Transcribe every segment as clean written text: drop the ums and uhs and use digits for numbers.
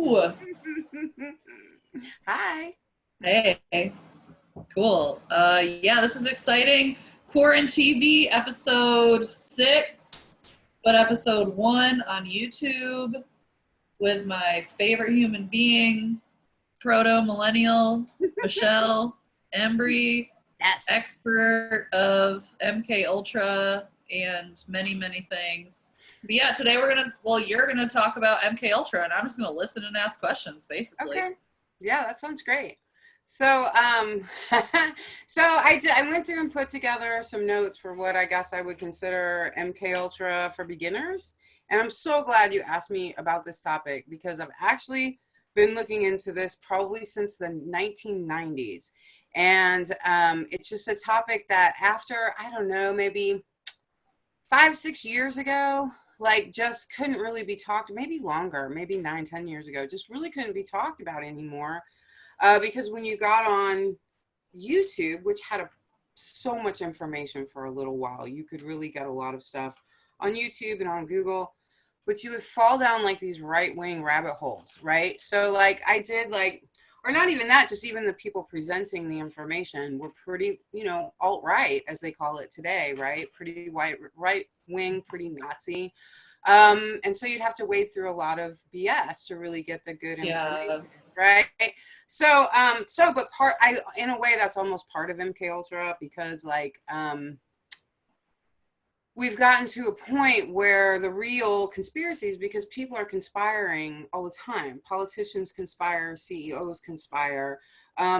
Hello. Hi. Hey. Cool. Yeah, this is exciting. QuaranTV episode 6, but episode 1 on YouTube with my favorite human being, proto-millennial, Michelle Embree, Yes. expert of Mkultra and many, many things. But yeah, today you're gonna talk about Mkultra, and I'm just gonna listen and ask questions, basically. Okay. Yeah, that sounds great. So, I went through and put together some notes for what I guess I would consider Mkultra for beginners. And I'm so glad you asked me about this topic because I've actually been looking into this probably since the 1990s. And it's just a topic that after, I don't know, maybe 5-6 years ago, like just couldn't really be talked, maybe longer, maybe 9-10 years ago, just really couldn't be talked about anymore. Because when you got on YouTube, which had so much information for a little while, you could really get a lot of stuff on YouTube and on Google, but you would fall down like these right-wing rabbit holes, right? So like I did or not even that, just even the people presenting the information were pretty, alt-right, as they call it today, right? Pretty right-wing, pretty Nazi. And so you'd have to wade through a lot of BS to really get the good information, right? So, in a way, that's almost part of Mkultra because, we've gotten to a point where the real conspiracies, because people are conspiring all the time. Politicians conspire, CEOs conspire,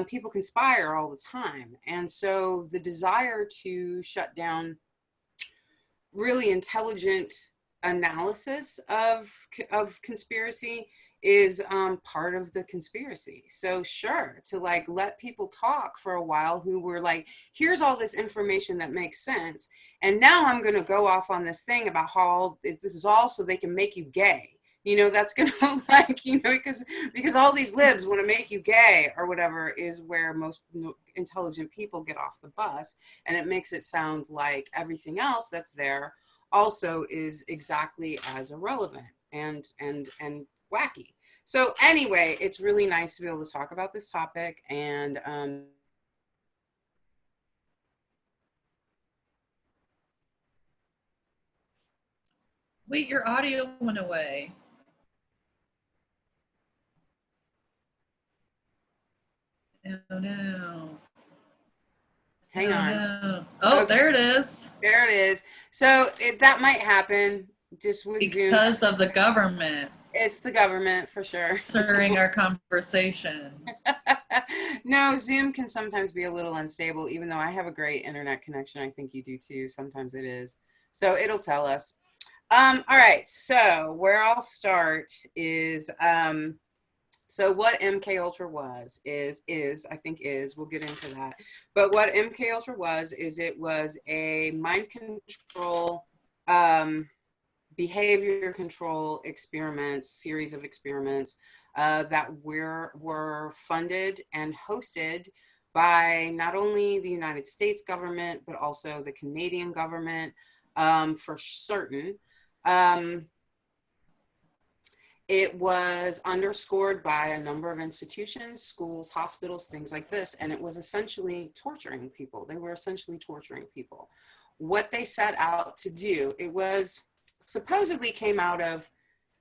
people conspire all the time. And so the desire to shut down really intelligent analysis of conspiracy is part of the conspiracy. So sure, to let people talk for a while who were like, here's all this information that makes sense, and now I'm going to go off on this thing about how this is all so they can make you gay. That's going to because all these libs want to make you gay or whatever is where most intelligent people get off the bus, and it makes it sound like everything else that's there also is exactly as irrelevant and wacky. So anyway, it's really nice to be able to talk about this topic. And wait, your audio went away. Oh no. Hang on. No. Oh, okay. There it is. There it is. So that might happen just with Zoom. Because of the government. It's the government for sure. During our conversation. No, Zoom can sometimes be a little unstable, even though I have a great internet connection. I think you do too. Sometimes it is. So it'll tell us. All right. So where I'll start is, so what Mkultra was, we'll get into that. But what Mkultra was, it was a mind control, behavior control series of experiments that were funded and hosted by not only the United States government, but also the Canadian government, for certain. It was underscored by a number of institutions, schools, hospitals, things like this, and it was essentially torturing people. They were essentially torturing people. What they set out to do, it was supposedly came out of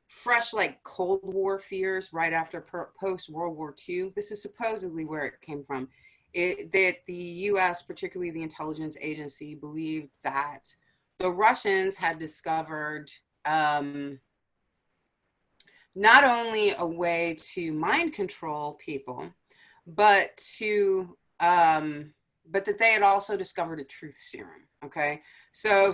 fresh Cold War fears right after post-World War II. This is supposedly where it came from. That the US, particularly the intelligence agency, believed that the Russians had discovered not only a way to mind control people, but that they had also discovered a truth serum. Okay, so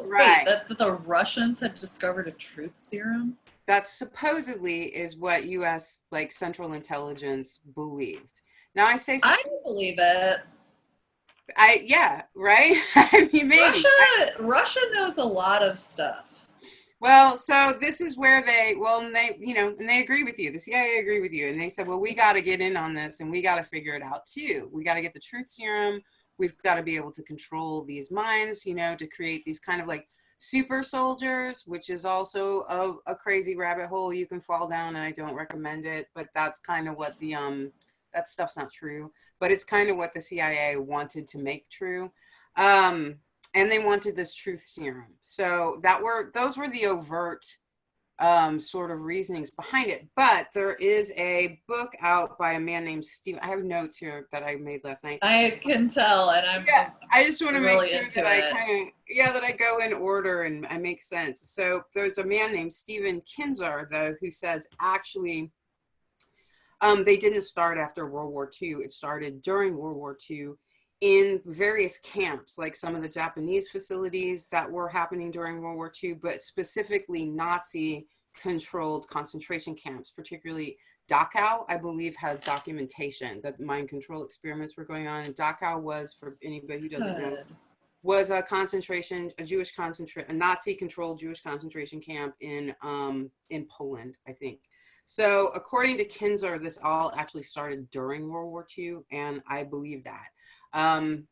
right, that the Russians had discovered a truth serum. That supposedly is what U.S. Central Intelligence believed. Now I believe it. Yeah, right. I mean, maybe Russia knows a lot of stuff. Well, so this is where they agree with you. The CIA agree with you. And they said, well, we got to get in on this and we got to figure it out too. We got to get the truth serum. We've got to be able to control these minds, to create these kind of super soldiers, which is also a crazy rabbit hole you can fall down, and I don't recommend it, but that's kind of what the that stuff's not true, but it's kind of what the CIA wanted to make true. And they wanted this truth serum. So those were the overt sort of reasonings behind it. But there is a book out by a man named Steve. I have notes here that I made last night. I can tell, and I just want to really make sure that that I go in order and I make sense. So there's a man named Stephen Kinzer, though, who says actually they didn't start after World War II. It started during World War II in various camps, like some of the Japanese facilities that were happening during World War II, but specifically Nazi-controlled concentration camps, particularly Dachau, I believe, has documentation that mind control experiments were going on. And Dachau was, for anybody who doesn't know, was a Nazi-controlled Jewish concentration camp in Poland, I think. So according to Kinzer, this all actually started during World War II, and I believe that. And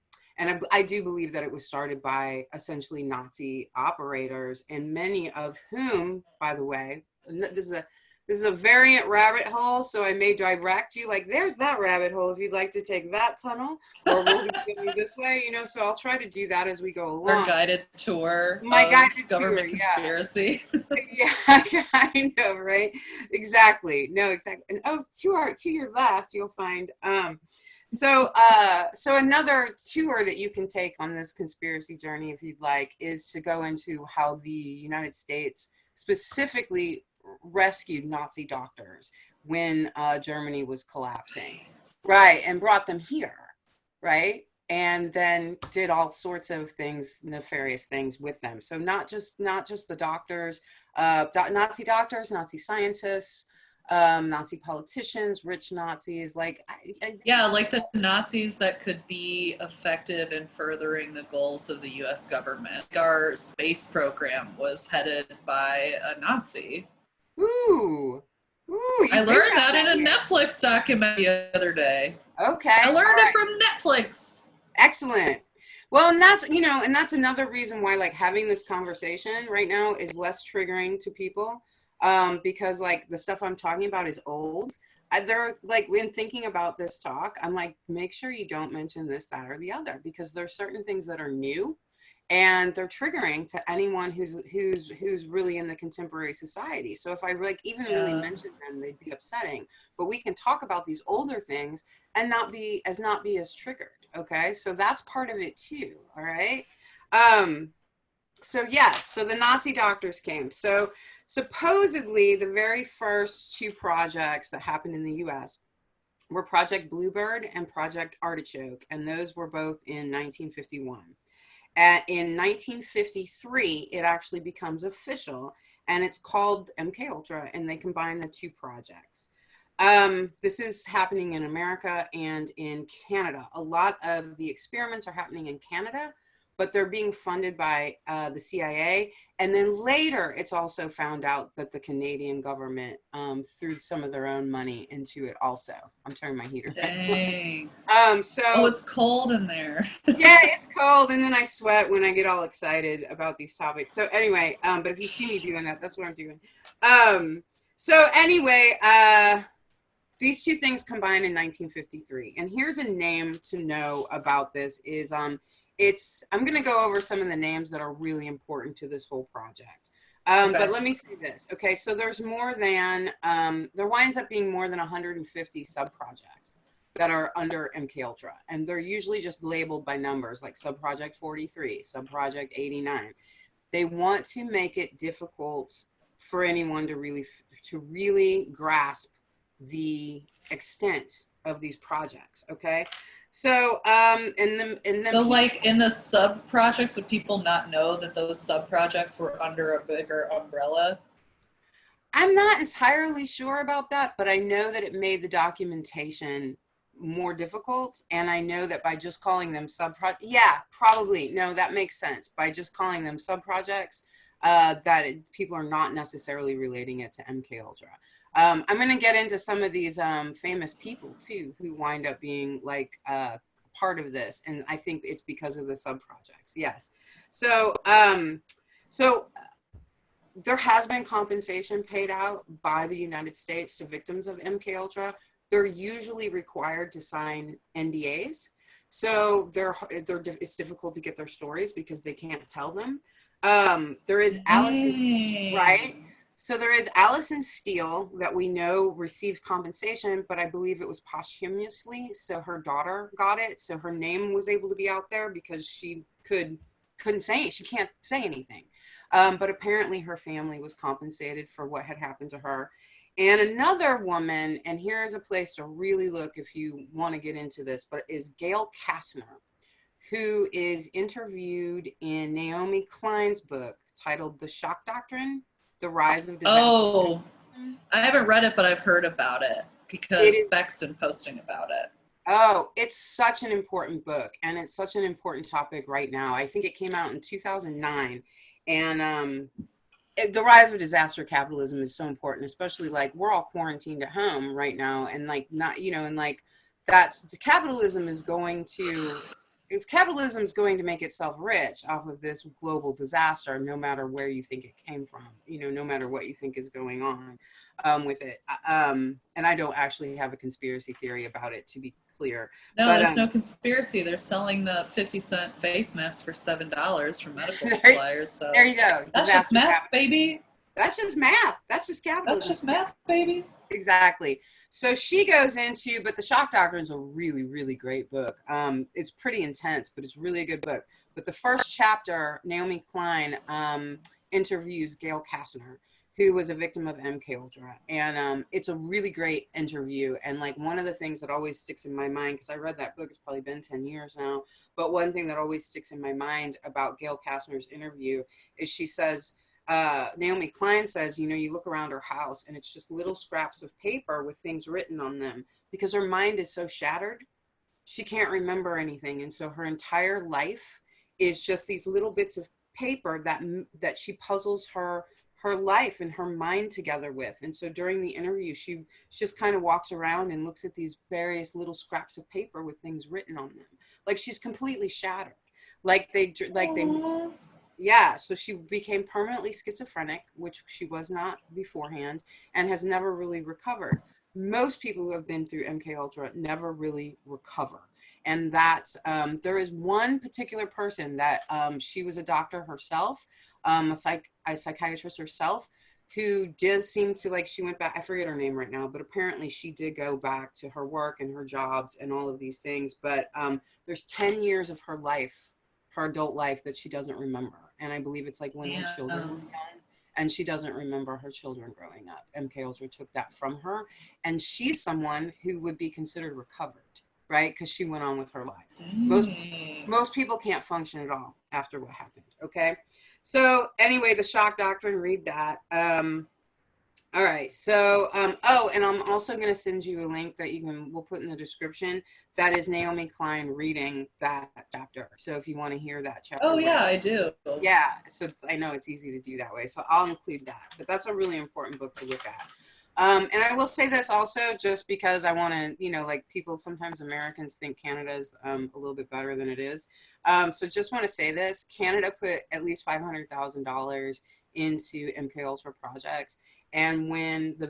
I do believe that it was started by essentially Nazi operators, and many of whom, by the way, this is a variant rabbit hole, so I may direct you, like, there's that rabbit hole if you'd like to take that tunnel, or we'll go this way, you know, so I'll try to do that as we go along. Our guided tour. My guided government tour, conspiracy. Yeah, kind of, right? Exactly. No, exactly. And to your left, you'll find, so another tour that you can take on this conspiracy journey, if you'd like, is to go into how the United States specifically rescued Nazi doctors when Germany was collapsing, right, and brought them here, right, and then did all sorts of things, nefarious things with them. So not just the doctors, Nazi doctors, Nazi scientists, Nazi politicians, rich Nazis, like yeah, like the Nazis that could be effective in furthering the goals of the U.S. government. Our space program was headed by a Nazi. Ooh. I learned that in a Netflix documentary the other day. Okay. I learned it from Netflix. Excellent. Well, and that's another reason why, like, having this conversation right now is less triggering to people, because, like, the stuff I'm talking about is old. They're like, when thinking about this talk, I'm like, make sure you don't mention this, that, or the other, because there's certain things that are new, and they're triggering to anyone who's really in the contemporary society. So if I even really mention them, they'd be upsetting. But we can talk about these older things and not be as triggered. Okay, so that's part of it too. All right. So yes, so the Nazi doctors came. So supposedly the very first two projects that happened in the U.S. were Project Bluebird and Project Artichoke, and those were both in 1951. In 1953, it actually becomes official, and it's called MKUltra, and they combine the two projects. This is happening in America and in Canada. A lot of the experiments are happening in Canada, but they're being funded by the CIA. And then later, it's also found out that the Canadian government threw some of their own money into it also. I'm turning my heater. Dang. So it's cold in there. Yeah, it's cold, and then I sweat when I get all excited about these topics. So anyway, but if you see me doing that, that's what I'm doing. So anyway, these two things combined in 1953. And here's a name to know about this is I'm going to go over some of the names that are really important to this whole project. Okay. But let me say this. Okay, so there's more than, there winds up being more than 150 sub-projects that are under MKUltra. And they're usually just labeled by numbers, like Sub-Project 43, Sub-Project 89. They want to make it difficult for anyone to really grasp the extent of these projects, okay? So, so like in the sub projects, would people not know that those sub projects were under a bigger umbrella? I'm not entirely sure about that, but I know that it made the documentation more difficult, and I know that by just calling them that makes sense. By just calling them sub projects, people are not necessarily relating it to MKUltra. I'm going to get into some of these famous people too who wind up being like part of this, and I think it's because of the sub projects. Yes. So So there has been compensation paid out by the United States to victims of MK Ultra. They're usually required to sign NDAs. So it's difficult to get their stories because they can't tell them. There is Allison, right? So there is Allison Steele that we know received compensation, but I believe it was posthumously. So her daughter got it. So her name was able to be out there because she couldn't say it. She can't say anything. But apparently her family was compensated for what had happened to her. And another woman, and here's a place to really look if you want to get into this, but is Gale Kastner, who is interviewed in Naomi Klein's book titled The Shock Doctrine, The Rise of Disaster. Oh, I haven't read it, but I've heard about it because Beck's been posting about it. Oh, it's such an important book, and it's such an important topic right now. I think it came out in 2009, and the rise of disaster capitalism is so important, especially like we're all quarantined at home right now, and like not, you know, and like that's capitalism is going to, if capitalism is going to make itself rich off of this global disaster, no matter where you think it came from, you know, no matter what you think is going on with it. And I don't actually have a conspiracy theory about it, to be clear. No, but, there's no conspiracy. They're selling the 50-cent face masks for $7 from medical suppliers. So there you go. That's just math, baby. That's just math. That's just capitalism. That's just math, baby. Exactly. So she goes into, but The Shock Doctrine is a really, really great book. It's pretty intense, but it's really a good book. But the first chapter, Naomi Klein interviews Gale Kastner, who was a victim of MK Ultra. And it's a really great interview. And like one of the things that always sticks in my mind, because I read that book, it's probably been 10 years now, but one thing that always sticks in my mind about Gale Kastner's interview is she says, Naomi Klein says, you know, you look around her house and it's just little scraps of paper with things written on them because her mind is so shattered. She can't remember anything. And so her entire life is just these little bits of paper that she puzzles her life and her mind together with. And so during the interview, she just kind of walks around and looks at these various little scraps of paper with things written on them. Like she's completely shattered. Yeah, so she became permanently schizophrenic, which she was not beforehand, and has never really recovered. Most people who have been through MK Ultra never really recover. And that's, there is one particular person that she was a doctor herself, a psychiatrist herself, who does seem to, like, she went back, I forget her name right now, but apparently she did go back to her work and her jobs and all of these things. But there's 10 years of her life, her adult life, that she doesn't remember. And I believe it's like when her children were young, and she doesn't remember her children growing up. MK Ultra took that from her. And she's someone who would be considered recovered, right? Because she went on with her life. Most people can't function at all after what happened, okay? So anyway, The Shock Doctrine, read that. All right, so, oh, and I'm also going to send you a link that we'll put in the description. That is Naomi Klein reading that chapter. So if you want to hear that chapter. Oh, yeah, I do. Yeah, so I know it's easy to do that way. So I'll include that. But that's a really important book to look at. And I will say this also, just because I want to, you know, like people, sometimes Americans think Canada is a little bit better than it is. So just want to say this, Canada put at least $500,000 into MK Ultra projects. And when the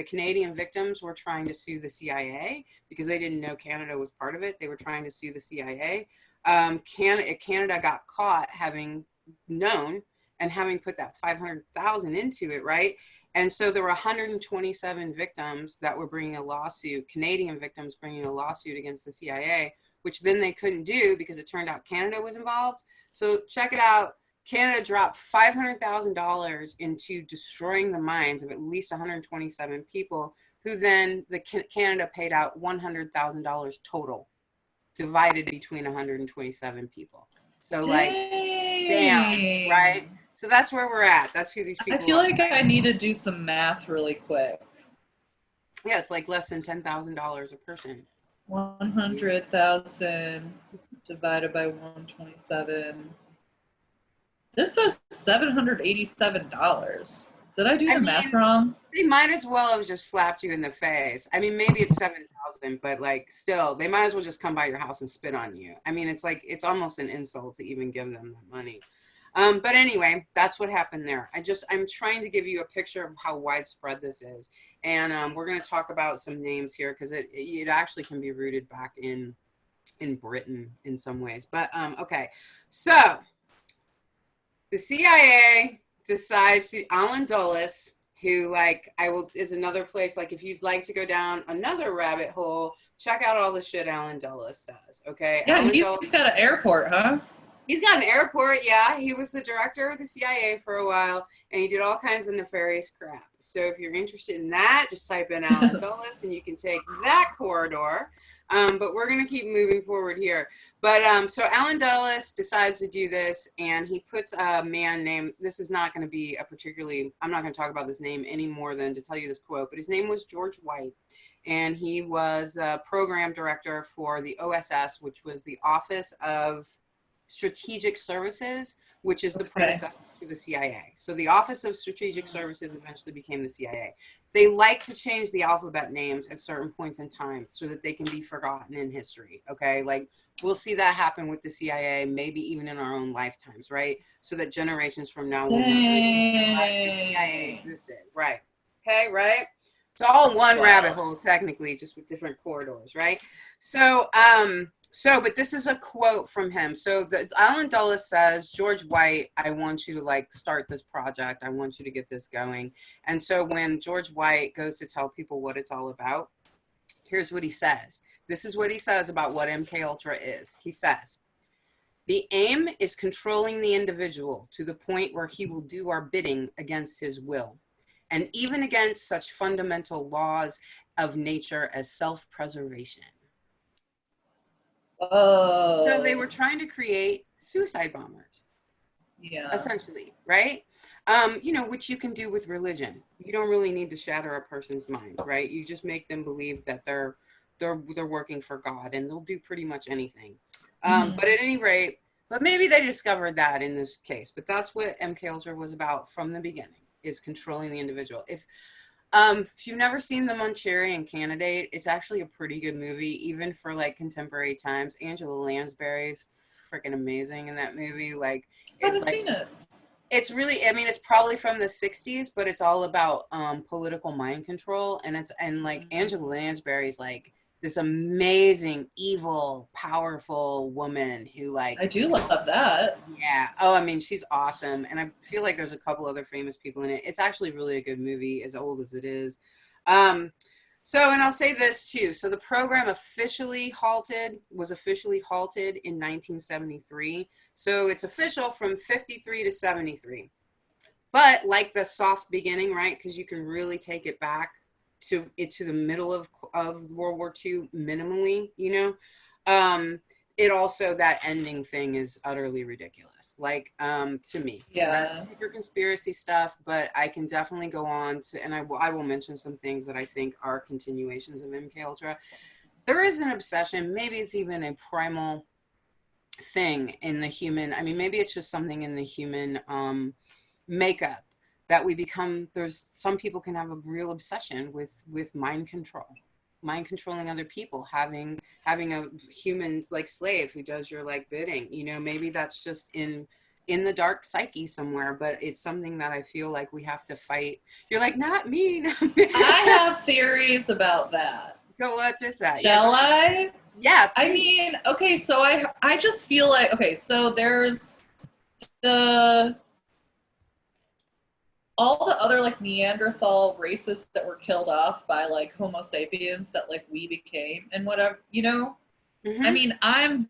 Canadian victims were trying to sue the CIA, because they didn't know Canada was part of it, they were trying to sue the CIA. Canada got caught having known and having put that 500,000 into it, right? And so there were 127 victims that were bringing a lawsuit, Canadian victims bringing a lawsuit against the CIA, which then they couldn't do because it turned out Canada was involved. So check it out. Canada dropped $500,000 into destroying the minds of at least 127 people, who then Canada paid out $100,000 total, divided between 127 people. So like, damn, right? So that's where we're at. That's who these people are. I feel like I need to do some math really quick. Yeah, it's like less than $10,000 a person. 100,000 divided by 127. This says $787. Did I do the math wrong? They might as well have just slapped you in the face. I mean, maybe it's 7,000, but like still, they might as well just come by your house and spit on you. I mean, it's like, it's almost an insult to even give them that money. But anyway, that's what happened there. I'm trying to give you a picture of how widespread this is. And we're going to talk about some names here because it actually can be rooted back in Britain in some ways. But okay, so the CIA decides to, Alan Dulles, who is another place, like if you'd like to go down another rabbit hole, check out all the shit Alan Dulles does, okay? Yeah, Alan he's Dulles, got an airport, huh? he's got an airport, yeah. He was the director of the CIA for a while, and he did all kinds of nefarious crap. So if you're interested in that, just type in Alan Dulles, and you can take that corridor. But we're going to keep moving forward here. But so Alan Dulles decides to do this, and he puts a man named, this is not going to be a particularly, I'm not going to talk about this name any more than to tell you this quote, but his name was George White, and he was a program director for the OSS, which was the Office of Strategic Services, which is the predecessor to the CIA. So the Office of Strategic Services eventually became the CIA. They like to change the alphabet names at certain points in time so that they can be forgotten in history, okay? Like, we'll see that happen with the CIA, maybe even in our own lifetimes, right? So that generations from now will know the CIA existed, right? Okay, right? It's all one rabbit hole, technically, just with different corridors, right? But this is a quote from him. So Alan Dulles says, George White, I want you to start this project. I want you to get this going. And so when George White goes to tell people what it's all about, here's what he says. This is what he says about what MKUltra is. He says, the aim is controlling the individual to the point where he will do our bidding against his will, and even against such fundamental laws of nature as self-preservation. Oh. So they were trying to create suicide bombers. Yeah. Essentially, right? Which you can do with religion. You don't really need to shatter a person's mind, right? You just make them believe that they're working for God, and they'll do pretty much anything. But at any rate, but maybe they discovered that in this case. But that's what MKUltra was about from the beginning, is controlling the individual. If you've never seen The Manchurian Candidate, it's actually a pretty good movie, even for contemporary times. Angela Lansbury's freaking amazing in that movie. I haven't seen it. It's really, I mean, it's probably from the 60s, but it's all about political mind control. And Angela Lansbury's this amazing, evil, powerful woman who I do love that. Yeah. Oh, I mean, she's awesome. And I feel like there's a couple other famous people in it. It's actually really a good movie, as old as it is. And I'll say this too. So the program was officially halted in 1973. So it's official from 53 to 73. But like the soft beginning, right? Because you can really take it back to the middle of World War II minimally, it also, that ending thing is utterly ridiculous, to me. Yeah. That's super conspiracy stuff, but I can definitely go on to, and I will mention some things that I think are continuations of MKUltra. There is an obsession, maybe it's even a primal thing in the human, I mean, maybe it's just something in the human makeup that we become, some people can have a real obsession with mind controlling other people, having a human slave who does your bidding, maybe that's just in the dark psyche somewhere, but it's something that I feel like we have to fight. You're not me. I have theories about that. So what is that? Shall I? Yeah. Please. I mean, okay, so I just feel so there's all the other Neanderthal races that were killed off by Homo sapiens that we became and whatever, Mm-hmm. I mean, I'm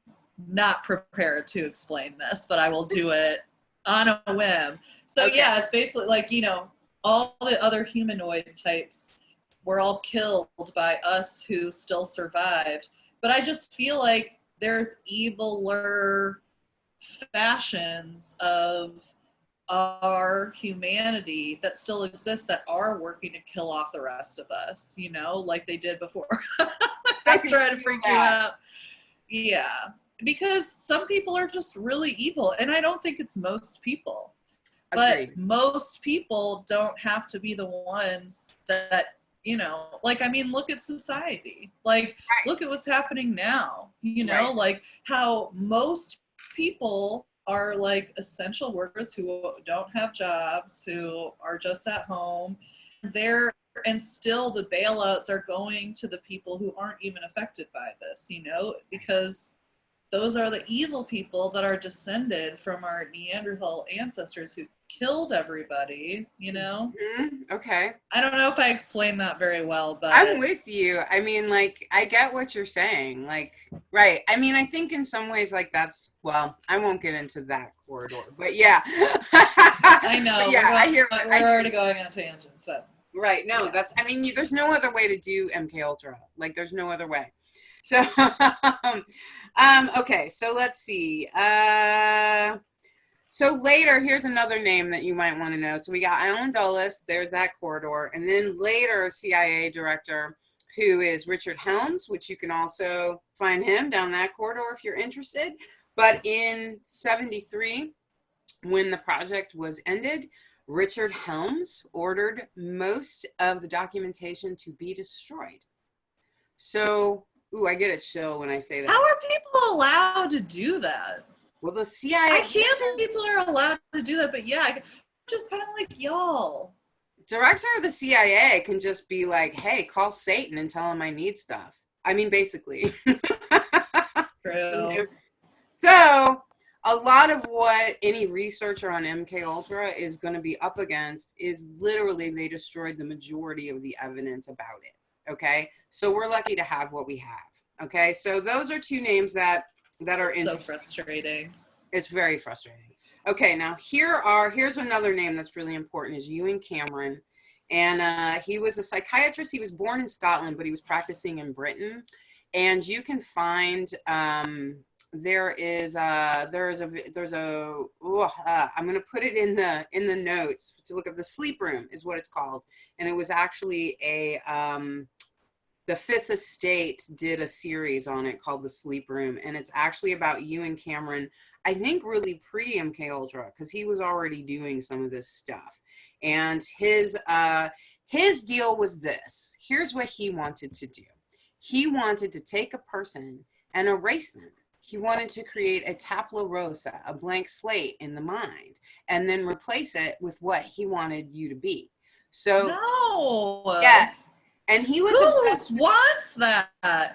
not prepared to explain this, but I will do it on a whim. So okay. Yeah, it's basically all the other humanoid types were all killed by us who still survived. But I just feel like there's eviler fashions of our humanity that still exists that are working to kill off the rest of us, like they did before. I'm trying to freak you out. Yeah, because some people are just really evil, and I don't think it's most people. Agreed. But most people don't have to be the ones that, I mean, look at society. Look at what's happening now, right. How most people are like essential workers who don't have jobs, who are just at home. And still the bailouts are going to the people who aren't even affected by this, because those are the evil people that are descended from our Neanderthal ancestors who killed everybody, Okay. I don't know if I explained that very well, but I'm with you. I mean, like, I get what you're saying. Like, right. I mean, I think in some ways, like, well, I won't get into that corridor, but yeah. I know. But We're already going on tangents, but. Right. No, Yeah. there's no other way to do MK Ultra. Like, there's no other way. So, okay. So let's see. So later, here's another name that you might want to know. So we got Alan Dulles, there's that corridor. And then later, CIA director, who is Richard Helms, which you can also find him down that corridor if you're interested. But in 73, when the project was ended, Richard Helms ordered most of the documentation to be destroyed. So, I get a chill when I say that. How are people allowed to do that? Well, the CIA... I can't believe people are allowed to do that, but yeah, just kind of like y'all. Director of the CIA can just be like, hey, call Satan and tell him I need stuff. I mean, basically. True. So, a lot of what any researcher on MK Ultra is going to be up against is literally they destroyed the majority of the evidence about it. Okay? So, we're lucky to have what we have. Okay? So, those are two names that are so frustrating. It's very frustrating. Okay, now here's another name that's really important is Ewan Cameron. And he was a psychiatrist. He was born in Scotland, but he was practicing in Britain. And you can find I'm going to put it in the notes to look at the sleep room is what it's called. And it was actually the Fifth Estate did a series on it called The Sleep Room, and it's actually about Ewan Cameron, I think really pre-MK Ultra, because he was already doing some of this stuff. And his deal was this. Here's what he wanted to do. He wanted to take a person and erase them. He wanted to create a tabula rasa, a blank slate in the mind, and then replace it with what he wanted you to be. So, no. Yes. And he was obsessed. Who wants that?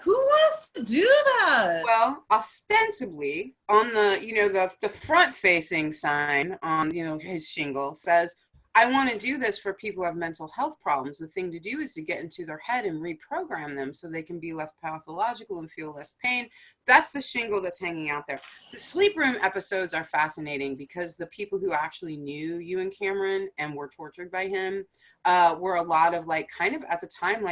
Who wants to do that? Well, ostensibly on the front-facing sign on his shingle says, "I want to do this for people who have mental health problems. The thing to do is to get into their head and reprogram them so they can be less pathological and feel less pain." That's the shingle that's hanging out there. The sleep room episodes are fascinating because the people who actually knew Ewan Cameron and were tortured by him were a lot of kind of at the time,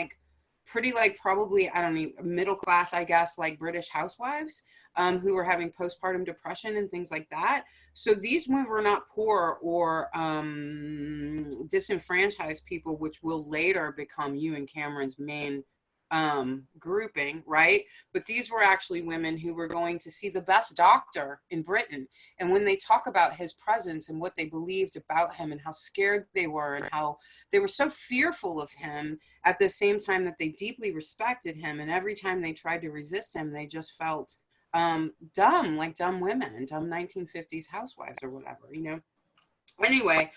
pretty probably, I don't know, middle class, I guess, British housewives who were having postpartum depression and things like that. So these women were not poor or disenfranchised people, which will later become Ewan Cameron's main grouping, right? But these were actually women who were going to see the best doctor in Britain. And when they talk about his presence and what they believed about him and how scared they were and how they were so fearful of him at the same time that they deeply respected him, and every time they tried to resist him, they just felt dumb, like dumb women, dumb 1950s housewives or whatever, Anyway,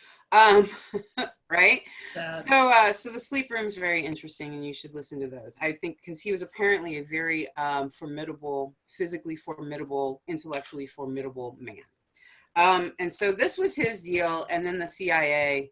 right? So the sleep room is very interesting, and you should listen to those. I think because he was apparently a very formidable, physically formidable, intellectually formidable man. And so this was his deal, and then the CIA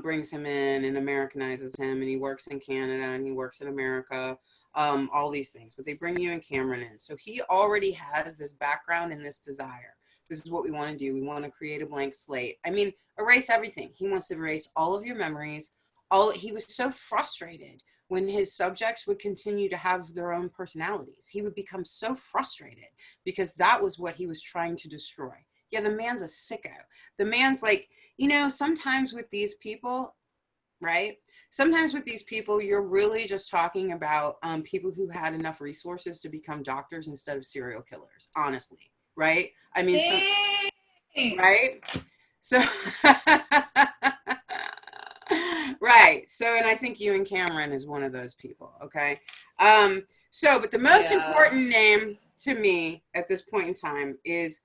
brings him in and Americanizes him, and he works in Canada and he works in America, all these things. But they bring Ewan Cameron in, so he already has this background and this desire. This is what we want to do. We want to create a blank slate. I mean, erase everything. He wants to erase all of your memories. He was so frustrated when his subjects would continue to have their own personalities. He would become so frustrated because that was what he was trying to destroy. Yeah, the man's a sicko. The man's sometimes with these people, right? Sometimes with these people, you're really just talking about people who had enough resources to become doctors instead of serial killers, honestly. Right? I mean, right? So, right. So, and I think Ewan Cameron is one of those people. Okay. But the most important name to me at this point in time is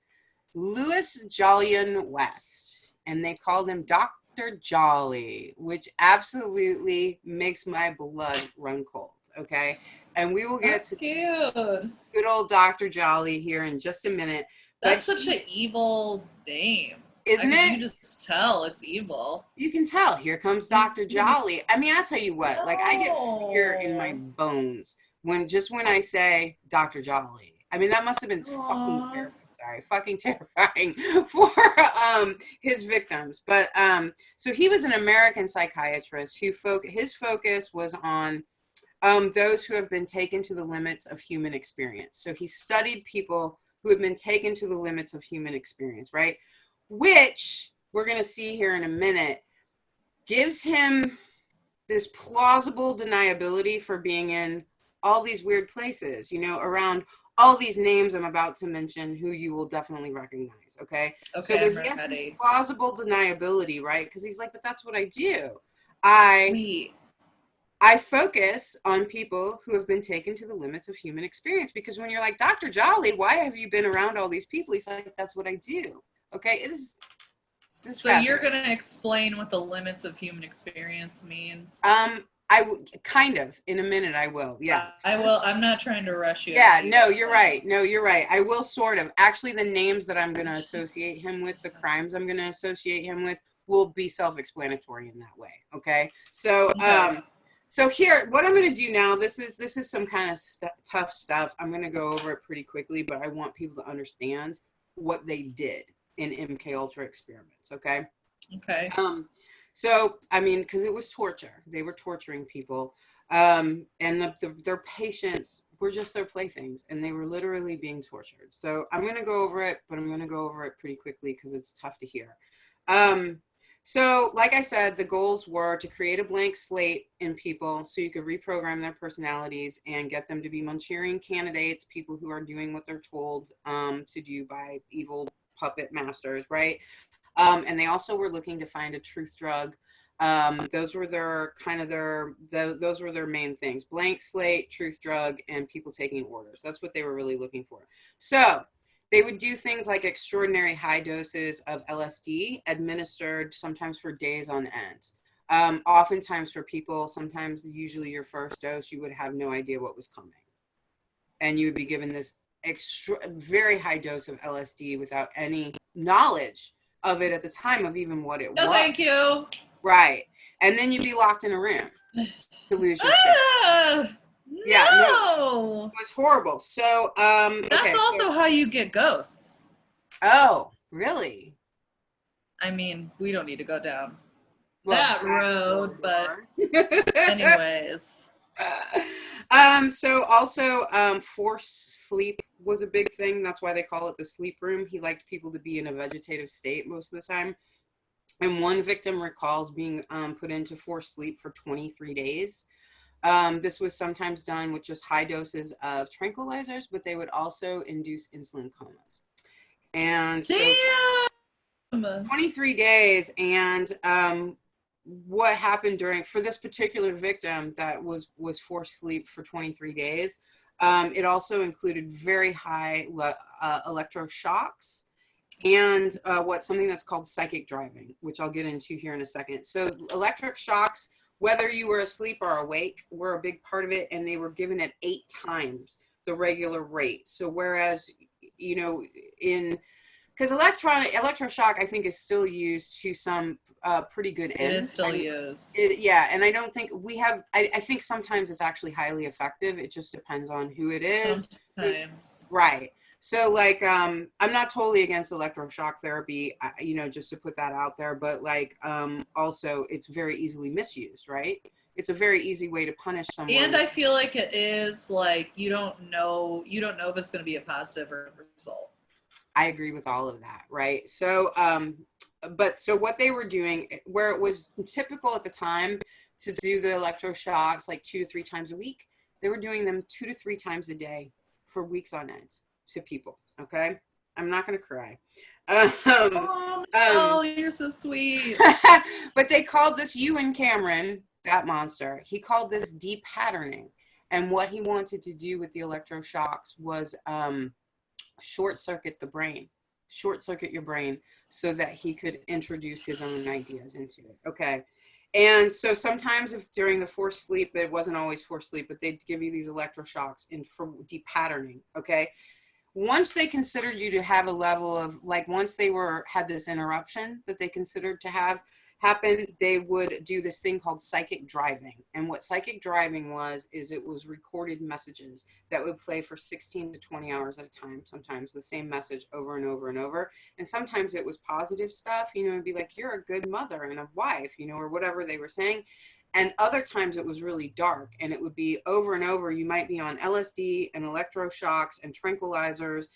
Louis Jolyon West, and they called him Dr. Jolly, which absolutely makes my blood run cold, okay? And we will get to good old Dr. Jolly here in just a minute. That's such an evil name. Isn't it? You just tell it's evil. You can tell. Here comes Dr. Jolly. I mean, I'll tell you what, like I get fear in my bones when I say Dr. Jolly. I mean, that must have been fucking terrifying for his victims. But so he was an American psychiatrist who his focus was on those who have been taken to the limits of human experience. So he studied people who have been taken to the limits of human experience, right? Which we're going to see here in a minute gives him this plausible deniability for being in all these weird places, you know, around all these names I'm about to mention who you will definitely recognize, okay? So he has this plausible deniability, right? Because he's like, but that's what I do. I focus on people who have been taken to the limits of human experience, because when you're like, Dr. Jolly, why have you been around all these people? He's like, that's what I do, okay? So you're going to explain what the limits of human experience means? Kind of in a minute. I will. Yeah, I will. I'm not trying to rush you. Yeah, no, you're right. No, you're right. I will sort of. Actually, the names that I'm going to associate him with, the crimes I'm going to associate him with, will be self-explanatory in that way. Okay. So, so here, what I'm going to do now, this is some kind of tough stuff. I'm going to go over it pretty quickly, but I want people to understand what they did in MKUltra experiments. Okay. Okay. So, I mean, because it was torture. They were torturing people. And their patients were just their playthings, and they were literally being tortured. So I'm going to go over it, but I'm going to go over it pretty quickly because it's tough to hear. So like I said, the goals were to create a blank slate in people so you could reprogram their personalities and get them to be Manchurian candidates, people who are doing what they're told to do by evil puppet masters, right? And they also were looking to find a truth drug. Those were their those were their main things: blank slate, truth drug, and people taking orders. That's what they were really looking for. So they would do things like extraordinary high doses of LSD administered sometimes for days on end. Oftentimes for people, usually your first dose, you would have no idea what was coming. And you would be given this very high dose of LSD without any knowledge of it at the time of even what it was. No, thank you. Right. And then you'd be locked in a room to lose your shit. Yeah, no, it was horrible. So that's also how you get ghosts. Oh, really? I mean, we don't need to go down that road, but anyways. So also forced sleep was a big thing. That's why they call it the sleep room. He liked people to be in a vegetative state most of the time. And one victim recalls being put into forced sleep for 23 days. This was sometimes done with just high doses of tranquilizers, but they would also induce insulin comas. And so 23 days. And what happened for this particular victim that was forced sleep for 23 days, it also included very high electroshocks and something that's called psychic driving, which I'll get into here in a second. So electric shocks, whether you were asleep or awake, were a big part of it, and they were given at 8 times the regular rate. So whereas, you know, because electroshock, I think, is still used to some pretty good ends. It is still used. Yeah, and I don't think I think sometimes it's actually highly effective. It just depends on who it is. Sometimes. Right. So, like, I'm not totally against electroshock therapy, you know, just to put that out there. But, like, also, it's very easily misused, right? It's a very easy way to punish someone. And I feel like it is, like, you don't know if it's going to be a positive result. I agree with all of that, right? So, so what they were doing, where it was typical at the time to do the electroshocks like 2 to 3 times a week, they were doing them 2 to 3 times a day for weeks on end to people. Okay, I'm not gonna cry. Oh no, you're so sweet. But they called this Ewan Cameron, that monster. He called this deep patterning, and what he wanted to do with the electroshocks was short circuit the brain short circuit your brain so that he could introduce his own ideas into it. Okay. And so sometimes if during the forced sleep, it wasn't always forced sleep, but they'd give you these electroshocs for depatterning. Okay. Once they considered you to have a level of, like, once they had this interruption that they considered to have happen, they would do this thing called psychic driving. And what psychic driving is it was recorded messages that would play for 16 to 20 hours at a time, sometimes the same message over and over and over. And sometimes it was positive stuff, you know, it'd be like, you're a good mother and a wife, you know, or whatever they were saying. And other times it was really dark, and it would be over and over. You might be on LSD and electroshocks and tranquilizers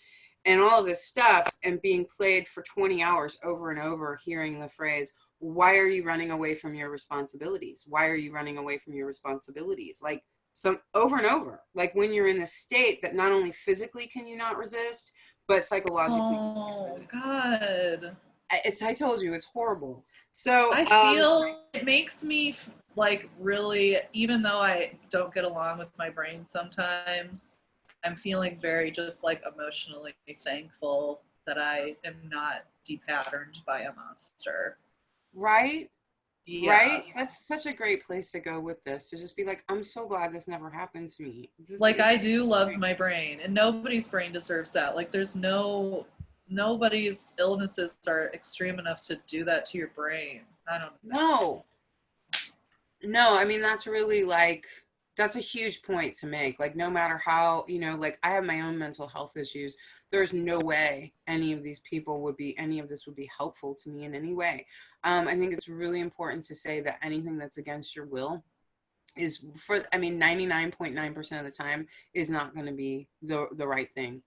and all of this stuff, and being played for 20 hours over and over, hearing the phrase, why are you running away from your responsibilities? Why are you running away from your responsibilities? Like, some over and over, like when you're in the state that not only physically can you not resist, but psychologically. Oh, God. I told you, it's horrible. So I feel it makes me like really, even though I don't get along with my brain sometimes, I'm feeling very just like emotionally thankful that I am not depatterned by a monster. Right? Yeah. Right? That's such a great place to go with this, to just be like, I'm so glad this never happened to me. Like, I do love my brain, and nobody's brain deserves that. Like, nobody's illnesses are extreme enough to do that to your brain. I don't know. No, I mean, that's really like, that's a huge point to make. Like, no matter how, you know, like I have my own mental health issues. There's no way any of this would be helpful to me in any way. I think it's really important to say that anything that's against your will is 99.9% of the time is not going to be the right thing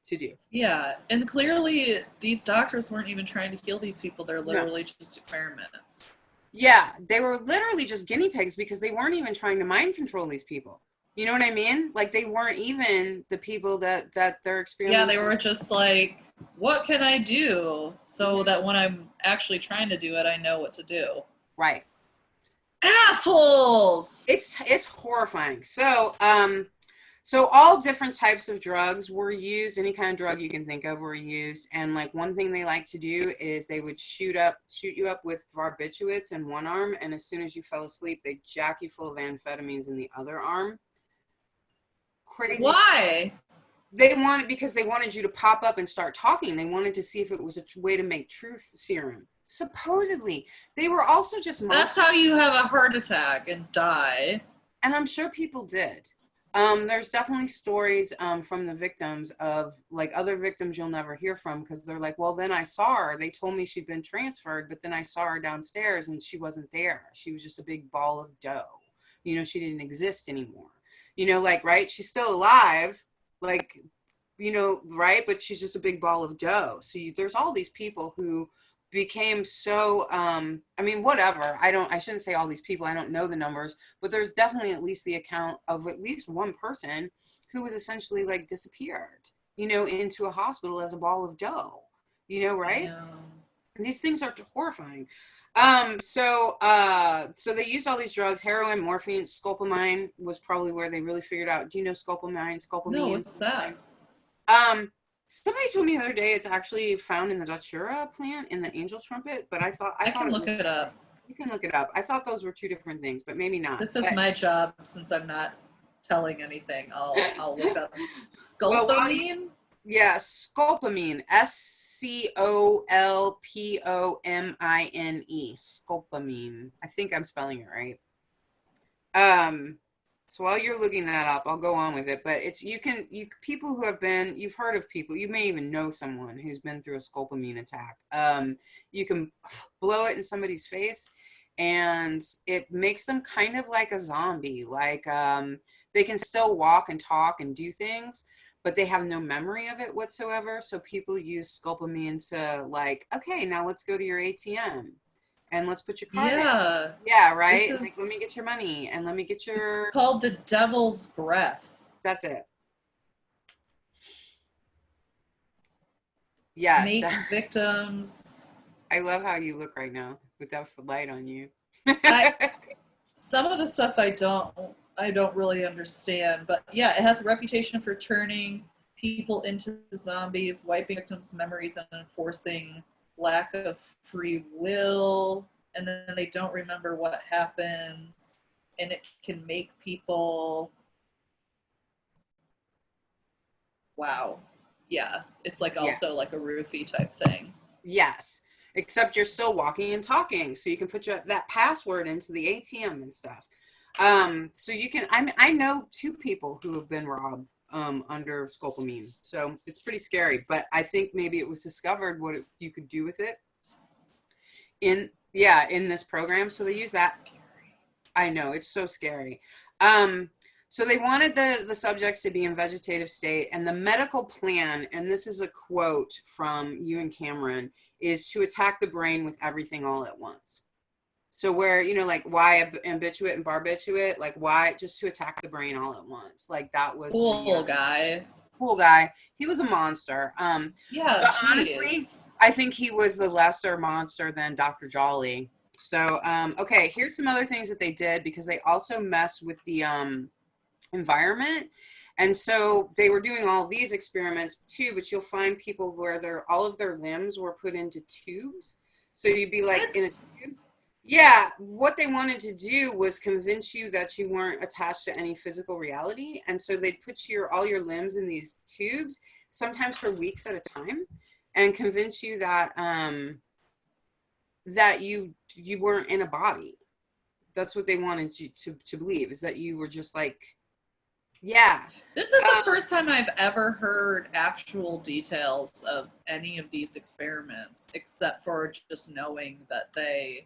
to do. Yeah, and clearly these doctors weren't even trying to heal these people. They're literally just experiments. Yeah, they were literally just guinea pigs, because they weren't even trying to mind control these people. You know what I mean? Like, they weren't even the people that they're experimenting. Yeah, they were just like, what can I do so that when I'm actually trying to do it, I know what to do. Right. Assholes! It's horrifying. So all different types of drugs were used. Any kind of drug you can think of were used. And like, one thing they like to do is they would shoot you up with barbiturates in one arm, and as soon as you fell asleep, they jack you full of amphetamines in the other arm. Crazy. Why? Because they wanted you to pop up and start talking. They wanted to see if it was a way to make truth serum. Supposedly. They were also just... That's how you have a heart attack and die. And I'm sure people did. There's definitely stories from the victims of, like, other victims you'll never hear from, because they're like, well, then I saw her. They told me she'd been transferred, but then I saw her downstairs and she wasn't there. She was just a big ball of dough. You know, she didn't exist anymore. You know, like, right? She's still alive, like, you know, right? But she's just a big ball of dough. So there's all these people who became so, I mean, whatever. I shouldn't say all these people. I don't know the numbers, but there's definitely at least the account of at least one person who was essentially like disappeared, you know, into a hospital as a ball of dough, you know, right? Yeah. These things are horrifying. So they used all these drugs: heroin, morphine, scopolamine was probably where they really figured out. Do you know scopolamine? No, what's that? Somebody told me the other day it's actually found in the Datura plant in the angel trumpet, but I thought can look it up. You can look it up. I thought those were two different things, but maybe not. This is my job, since I'm not telling anything. I'll look up scopolamine. Yeah, scopolamine. SCOLPOMINE. Scopolamine. I think I'm spelling it right. So while you're looking that up, I'll go on with it. But people who have been, you've heard of people, you may even know someone who's been through a scopolamine attack. You can blow it in somebody's face, and it makes them kind of like a zombie. Like, they can still walk and talk and do things, but they have no memory of it whatsoever. So people use scopolamine to, like, okay, now let's go to your ATM. And let's put your card in. Yeah, right? Like, let me get your money, and let me get your... It's called the devil's breath. That's it. Yes. Make victims... I love how you look right now with that light on you. Some of the stuff I don't really understand, but yeah, it has a reputation for turning people into zombies, wiping victims' memories and enforcing lack of free will, and then they don't remember what happens, and it can make people, wow. Yeah, it's like also like a roofie type thing. Yes, except you're still walking and talking, so you can put that password into the ATM and stuff. So you can, I know 2 people who have been robbed under scopolamine, so it's pretty scary, but I think maybe it was discovered what you could do with it in this program. So they use that. Scary. I know, it's so scary. So they wanted the subjects to be in vegetative state, and the medical plan, and this is a quote from you and Cameron, is to attack the brain with everything all at once. So where, you know, like why ambituate and barbiturate, like why just to attack the brain all at once. Like that was cool guy. Cool guy. He was a monster. Yeah, but honestly, I think he was the lesser monster than Dr. Jolly. So, okay, here's some other things that they did, because they also messed with the environment. And so they were doing all these experiments too, but you'll find people where all of their limbs were put into tubes. So you'd be like in a tube. Yeah, what they wanted to do was convince you that you weren't attached to any physical reality. And so they'd put all your limbs in these tubes, sometimes for weeks at a time, and convince you that that you weren't in a body. That's what they wanted you to believe, is that you were just like, yeah. This is the first time I've ever heard actual details of any of these experiments, except for just knowing that they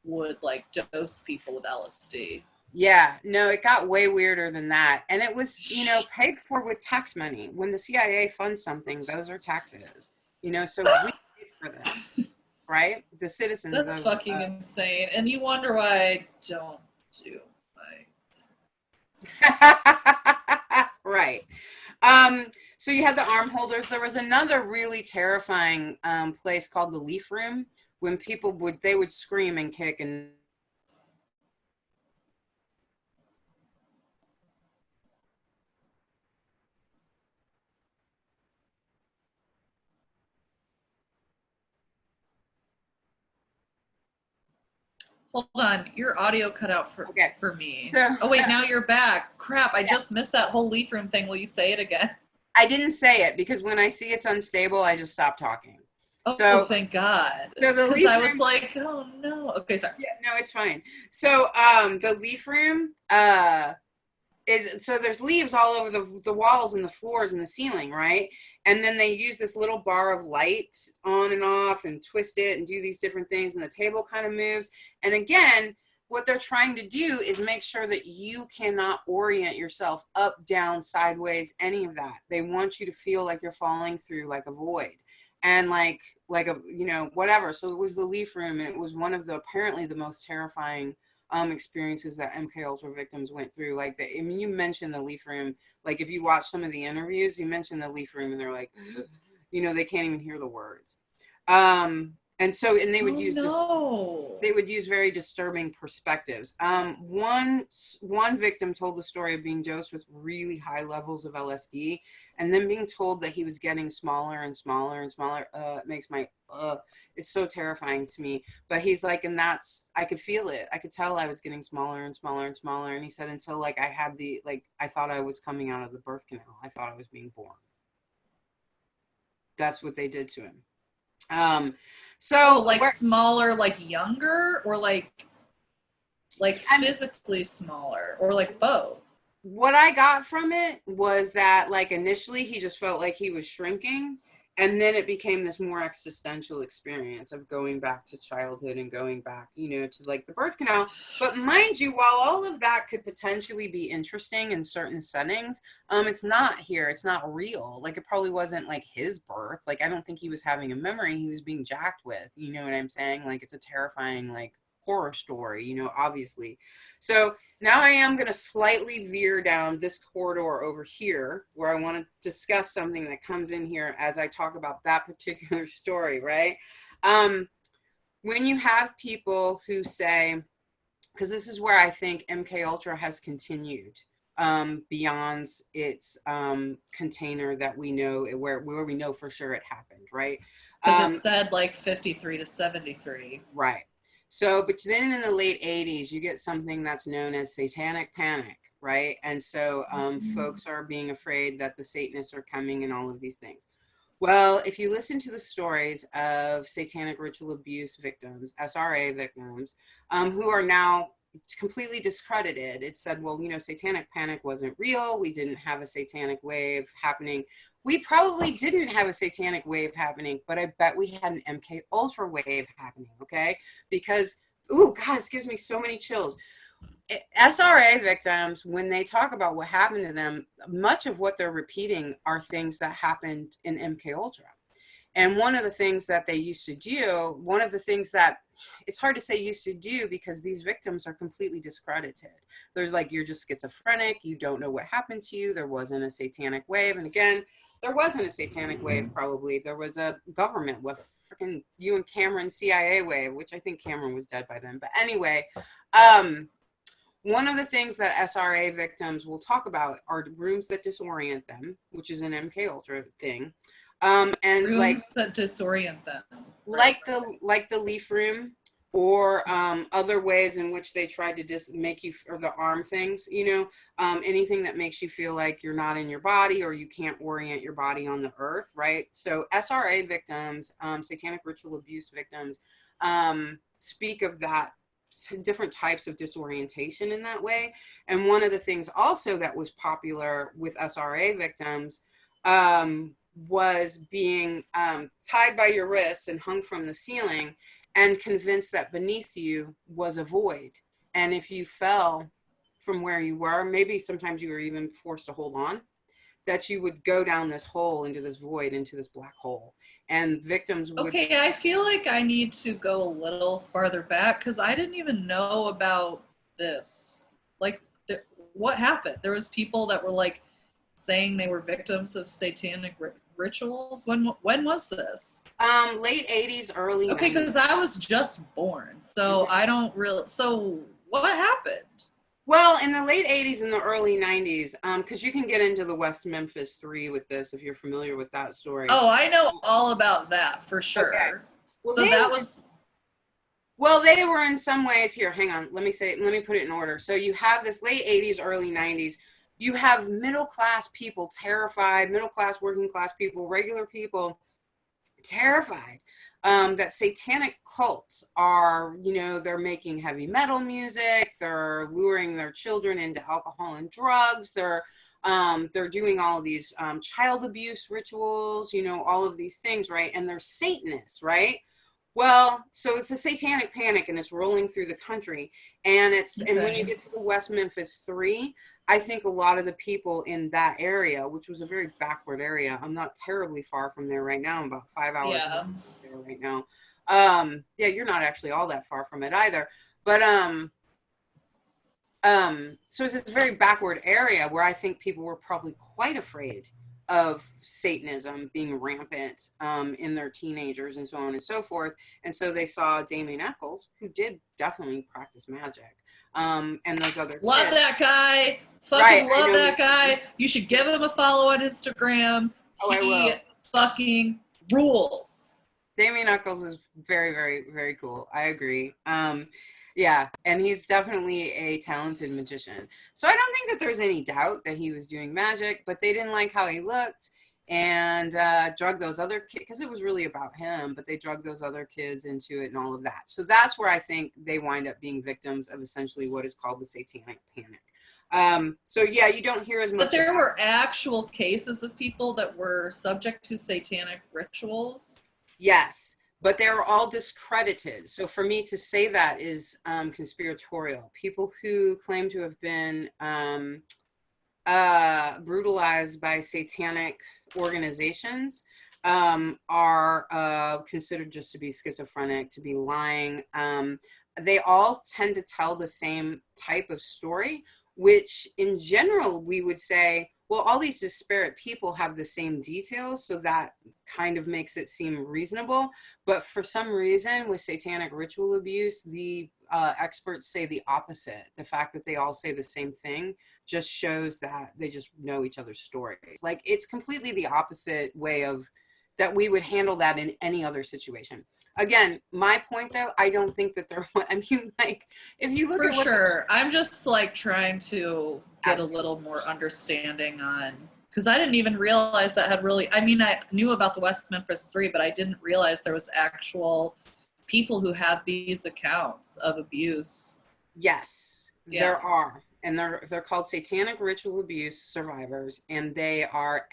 would like dose people with LSD. Yeah, no, it got way weirder than that. And it was, you know, paid for with tax money. When the CIA funds something, those are taxes. You know, so we paid for this, right? The citizens. That's fucking insane. And you wonder why I don't do right. So you had the arm holders. There was another really terrifying place called the Leaf Room, when people would scream and kick and Hold on, your audio cut out for me. So, oh wait, now you're back. Crap, I just missed that whole leaf room thing. Will you say it again? I didn't say it because when I see it's unstable, I just stop talking. Oh, thank God. So the leaf I was like, oh no. Okay, sorry. Yeah, no, it's fine. So the leaf room there's leaves all over the walls and the floors and the ceiling, right? And then they use this little bar of light on and off and twist it and do these different things, and the table kind of moves. And again, what they're trying to do is make sure that you cannot orient yourself up, down, sideways, any of that. They want you to feel like you're falling through like a void. And like a, you know, whatever. So it was the leaf room, and it was one of the apparently the most terrifying experiences that MKUltra victims went through. Like, I mean, you mentioned the leaf room. Like, if you watch some of the interviews, you mentioned the leaf room, and they're like, you know, they can't even hear the words. And they would they would use very disturbing perspectives. One victim told the story of being dosed with really high levels of LSD, and then being told that he was getting smaller and smaller and smaller. It makes my it's so terrifying to me. But he's like, and I could feel it. I could tell I was getting smaller and smaller and smaller. And he said, until like I had I thought I was coming out of the birth canal. I thought I was being born. That's what they did to him. So like smaller, like younger, or like physically smaller, or like both? What I got from it was that like initially he just felt like he was shrinking, and then it became this more existential experience of going back to childhood and going back, you know, to like the birth canal. But mind you, while all of that could potentially be interesting in certain settings, it's not here. It's not real. Like, it probably wasn't like his birth. Like, I don't think he was having a memory he was being jacked with. You know what I'm saying? Like, it's a terrifying, like, horror story, you know, obviously. So now I am going to slightly veer down this corridor over here, where I want to discuss something that comes in here as I talk about that particular story, right? When you have people who say, because this is where I think MKUltra has continued beyond its container that we know, where we know for sure it happened, right? Because it said like 53 to 73. Right. So, but then in the late 80s, you get something that's known as Satanic Panic, right? And so folks are being afraid that the Satanists are coming and all of these things. Well, if you listen to the stories of satanic ritual abuse victims, SRA victims, who are now completely discredited, it said, well, you know, Satanic Panic wasn't real. We didn't have a satanic wave happening. We probably didn't have a satanic wave happening, but I bet we had an MK Ultra wave happening, okay? Because, ooh, God, this gives me so many chills. SRA victims, when they talk about what happened to them, much of what they're repeating are things that happened in MK Ultra. And one of the things that they used to do, one of the things that it's hard to say used to do because these victims are completely discredited. There's like, you're just schizophrenic. You don't know what happened to you. There wasn't a satanic wave. And again, there wasn't a satanic wave, probably. There was a government with freaking you and Cameron CIA wave, which I think Cameron was dead by then. But anyway, one of the things that SRA victims will talk about are rooms that disorient them, which is an MK Ultra thing. And Rooms like that disorient them. Like the leaf room, or other ways in which they tried to just make you, or the arm things, you know, anything that makes you feel like you're not in your body or you can't orient your body on the earth, right? So SRA victims, satanic ritual abuse victims, speak of that, different types of disorientation in that way. And one of the things also that was popular with SRA victims was being tied by your wrists and hung from the ceiling and convinced that beneath you was a void. And if you fell from where you were, maybe sometimes you were even forced to hold on, that you would go down this hole into this void, into this black hole. And victims would... Okay, I feel like I need to go a little farther back because I didn't even know about this. Like, what happened? There was people that were like saying they were victims of satanic rituals. When was this? Late 80s, early 90s. Okay, because I was just born, so I don't really... So what happened? Well, in the late 80s and the early 90s, because you can get into the West Memphis 3 with this if you're familiar with that story. Oh, I know all about that for sure. Okay. Well, so that was... Well, they were in some ways... Here, hang on. Let me put it in order. So you have this late 80s, early 90s. You have middle-class people terrified, middle-class, working-class people, regular people terrified that satanic cults are, you know, they're making heavy metal music, they're luring their children into alcohol and drugs, they're doing all of these child abuse rituals, you know, all of these things, right? And they're Satanists, right? Well, so it's a satanic panic and it's rolling through the country. And it's, okay. And when you get to the West Memphis 3, I think a lot of the people in that area, which was a very backward area, I'm not terribly far from there right now. I'm about 5 hours there right now. Yeah, you're not actually all that far from it either. But so it's this very backward area where I think people were probably quite afraid of Satanism being rampant in their teenagers and so on and so forth. And so they saw Damien Eccles, who did definitely practice magic. And those other love kids. That guy. Fucking love that guy. You should give him a follow on Instagram. He fucking rules. Damien Eccles is very, very, very cool. I agree. Yeah, and he's definitely a talented magician. So I don't think that there's any doubt that he was doing magic, but they didn't like how he looked and drugged those other kids, because it was really about him, but they drugged those other kids into it and all of that. So that's where I think they wind up being victims of essentially what is called the Satanic Panic. So yeah, you don't hear as much. But there were actual cases of people that were subject to satanic rituals? Yes, but they were all discredited. So for me to say that is conspiratorial. People who claim to have been brutalized by satanic organizations are considered just to be schizophrenic, to be lying. They all tend to tell the same type of story, which in general we would say, well, all these disparate people have the same details, so that kind of makes it seem reasonable. But for some reason, with satanic ritual abuse, the experts say the opposite. The fact that they all say the same thing just shows that they just know each other's stories. Like, it's completely the opposite way of that we would handle that in any other situation. Again, my point though, I don't think that they're, I mean, like, if you look For at what sure. I'm just like trying to get Absolutely. a little more understanding on, because I didn't even realize that had really, I mean, I knew about the West Memphis Three, but I didn't realize there was actual people who had these accounts of abuse. Yes, Yeah. there are. And they're called satanic ritual abuse survivors. And they are,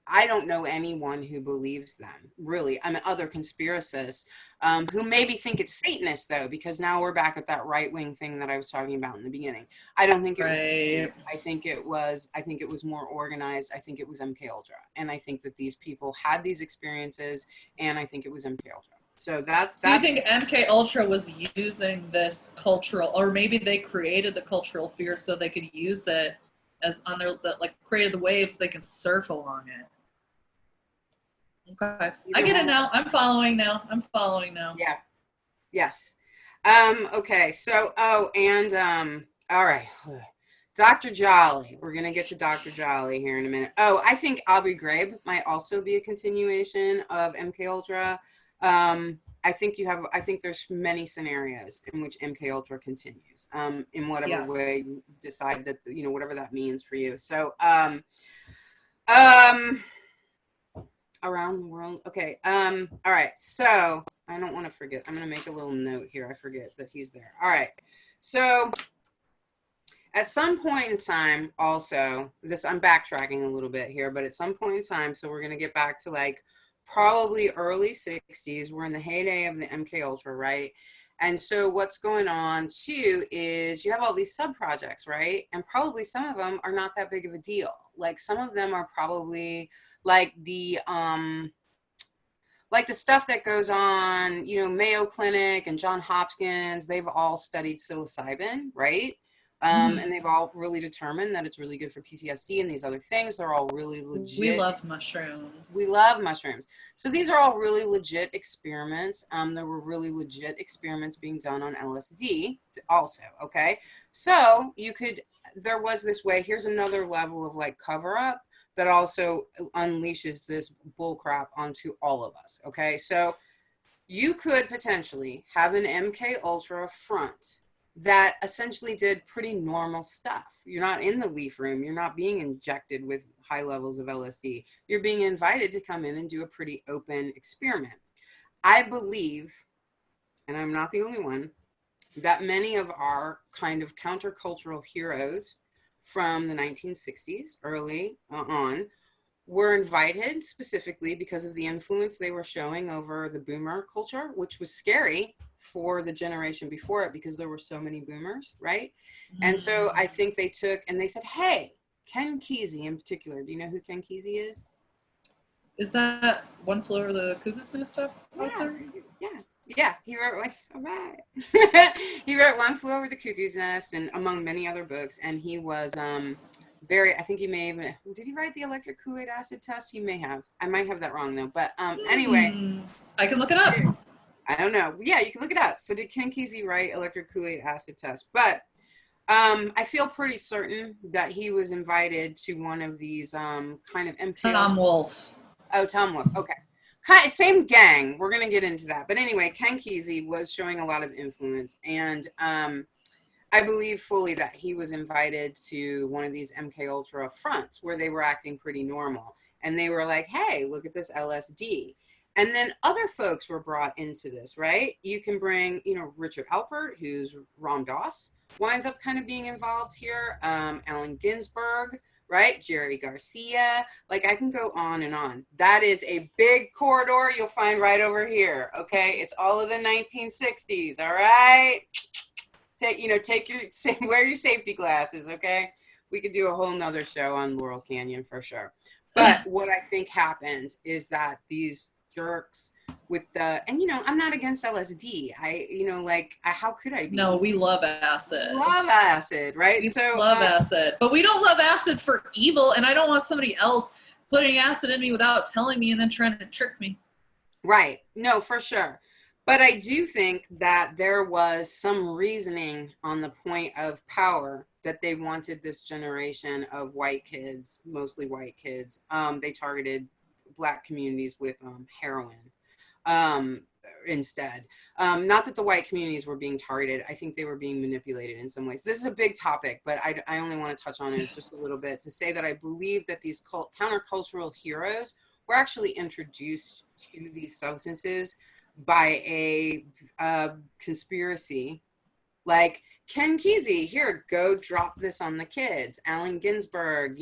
I don't know anyone who believes them, really. I mean, other conspiracists who maybe think it's Satanist, though, because now we're back at that right-wing thing that I was talking about in the beginning. I don't think it was Satanist. I think it was more organized. I think it was MKUltra. And I think that these people had these experiences, and I think it was MKUltra. So that's you think MKUltra was using this cultural, or maybe they created the cultural fear so they could use it as on their, like, created the waves so they can surf along it. Okay. I get it now. I'm following now. Yeah. Yes. Okay. So, all right. Dr. Jolly. We're going to get to Dr. Jolly here in a minute. Oh, I think Abu Ghraib might also be a continuation of MKUltra. I think there's many scenarios in which MKUltra continues, in whatever way you decide that, whatever that means for you. So, around the world. Okay. All right. So I don't want to forget. I'm going to make a little note here. I forget that he's there. All right. So at some point in time, also, I'm backtracking a little bit here, but at some point in time, so we're going to get back to like probably early 60s. We're in the heyday of the MKUltra, right? And so what's going on too is you have all these sub projects, right? And probably some of them are not that big of a deal. Like some of them are probably like the stuff that goes on, Mayo Clinic and Johns Hopkins, they've all studied psilocybin, right? And they've all really determined that it's really good for PTSD and these other things. They're all really legit. We love mushrooms. We love mushrooms. So these are all really legit experiments. There were really legit experiments being done on LSD also, okay? So there was this way, here's another level of like cover up that also unleashes this bullcrap onto all of us, okay? So you could potentially have an MKUltra front that essentially did pretty normal stuff. You're not in the leaf room. You're not being injected with high levels of LSD. You're being invited to come in and do a pretty open experiment. I believe, and I'm not the only one, that many of our kind of countercultural heroes from the 1960s, early on, were invited specifically because of the influence they were showing over the boomer culture, which was scary for the generation before it because there were so many boomers, right? And so I think they took and they said, hey, Ken Kesey in particular, do you know who Ken Kesey is? Is that One Flew Over the Cuckoo's Nest stuff? Yeah, he wrote like, all right. He wrote One Flew Over the Cuckoo's Nest and among many other books. And he was I think he may have, did he write the electric Kool-Aid acid test? He may have. I might have that wrong though. But anyway. I can look it up. I don't know. Yeah, you can look it up. So did Ken Kesey write electric Kool-Aid acid test? But I feel pretty certain that he was invited to one of these kind of MTL. Tom Wolfe. Oh, Tom Wolfe. Okay. Same gang. We're going to get into that. But anyway, Ken Kesey was showing a lot of influence. And I believe fully that he was invited to one of these MKUltra fronts where they were acting pretty normal. And they were like, hey, look at this LSD. And then other folks were brought into this, right? You can bring, Richard Alpert, who's Ram Dass, winds up kind of being involved here. Allen Ginsberg, right? Jerry Garcia. Like I can go on and on. That is a big corridor you'll find right over here, okay? It's all of the 1960s, all right? Wear your safety glasses, okay? We could do a whole nother show on Laurel Canyon for sure. But what I think happened is that these jerks with the, and you know, I'm not against LSD. How could I be? No, we love acid. Love acid, right? We love acid, but we don't love acid for evil, and I don't want somebody else putting acid in me without telling me and then trying to trick me. Right. No, for sure. But I do think that there was some reasoning on the point of power that they wanted this generation of white kids, mostly white kids. They targeted Black communities with heroin instead. Not that the white communities were being targeted. I think they were being manipulated in some ways. This is a big topic, but I only want to touch on it just a little bit to say that I believe that these countercultural heroes were actually introduced to these substances by a conspiracy. Like Ken Kesey, here, go drop this on the kids. Allen Ginsberg,